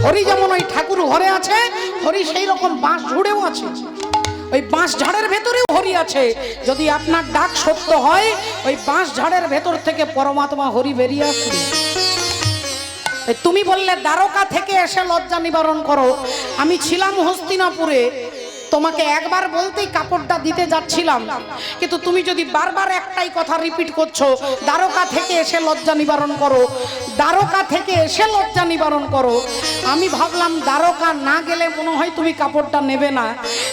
হরি যেমন ওই ঠাকুর ঘরে আছে, হরি সেই রকম বাঁশ ঝুড়েও আছে, ওই বাঁশ ঝাড়ের ভেতরেও হরি আছে। যদি আপনার ডাক সত্য হয়, ওই বাঁশ ঝাড়ের ভেতর থেকে পরমাত্মা হরি বেরিয়ে আসবে। তুমি বললে দ্বারকা থেকে এসে লজ্জা নিবারণ করো, আমি ছিলাম হস্তিনাপুরে, তোমাকে একবার বলতেই কাপড়টা দিতে যাচ্ছিলাম, কিন্তু তুমি যদি বারবার একটাই কথা রিপিট করছো, দ্বারকা থেকে এসে লজ্জা নিবারণ করো, দ্বারকা থেকে এসে লজ্জা নিবারণ করো, আমি ভাবলাম দ্বারকা না গেলে মনে হয় তুমি কাপড়টা নেবে না,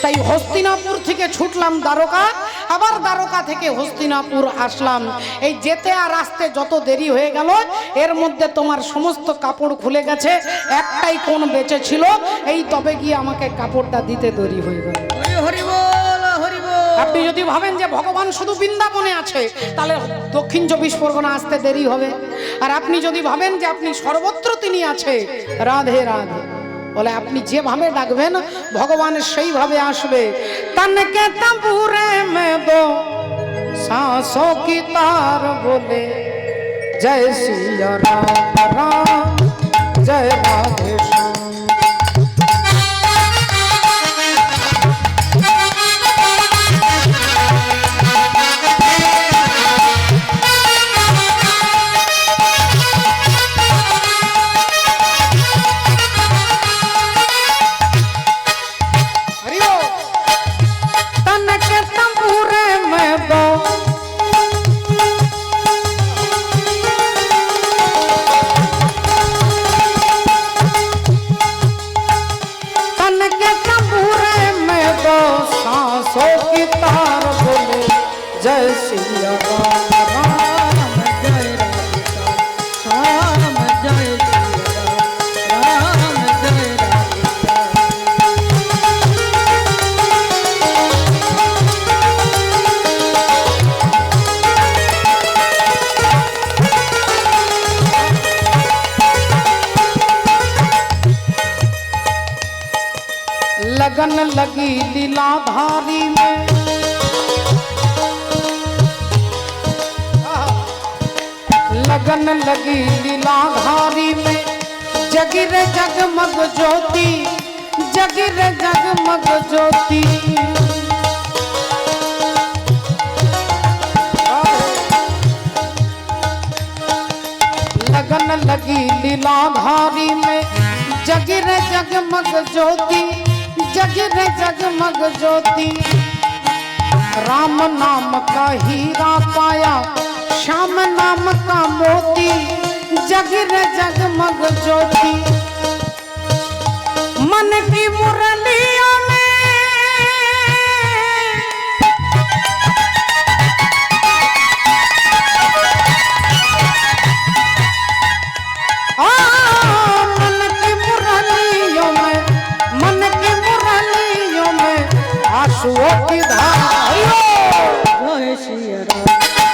তাই হস্তিনাপুর থেকে ছুটলাম দ্বারকা, আবার দ্বারকা থেকে হস্তিনাপুর আসলাম। এই যেতে আর আসতে যত দেরি হয়ে গেল, এর মধ্যে তোমার সমস্ত কাপড় খুলে গেছে, একটাই কোণ বেঁচে ছিল, এই তবে গিয়ে আমাকে কাপড়টা দিতে দেরি হয়ে গেল। হরি বল, হরি বল। আপনি যদি ভাবেন যে ভগবান শুধু বৃন্দাবনে আছে, তাহলে দক্ষিণ 24 পরগনা আসতে দেরি হবে। আর আপনি যদি ভাবেন যে আপনি সর্বত্র তিনি আছে, রাধে রাধে বলে আপনি যেভাবে ডাকবেন ভগবান সেইভাবে আসবে। তনকে তඹুরে মে দো सांसों की तार बोले जय सिया राम राम जय राधे श्याम। जय सिया राम राम जय राम जय सिया राम जय लगन लगी लीलाधारी में, लगन लगी लीलाधारी में, जगिर जगमग ज्योति, जगिर जगमग ज्योति। लगन लगी लीलाधारी में, जगिर जगमग ज्योति, जगिर जगमग ज्योति। राम नाम का हीरा पाया, श्याम नाम का मोती, जगिर जगमग ज्योति। मन की मुरलियों में मन की मुरलियों में, मन की मुरलियों में आंसुओं की धारा। जय श्री राम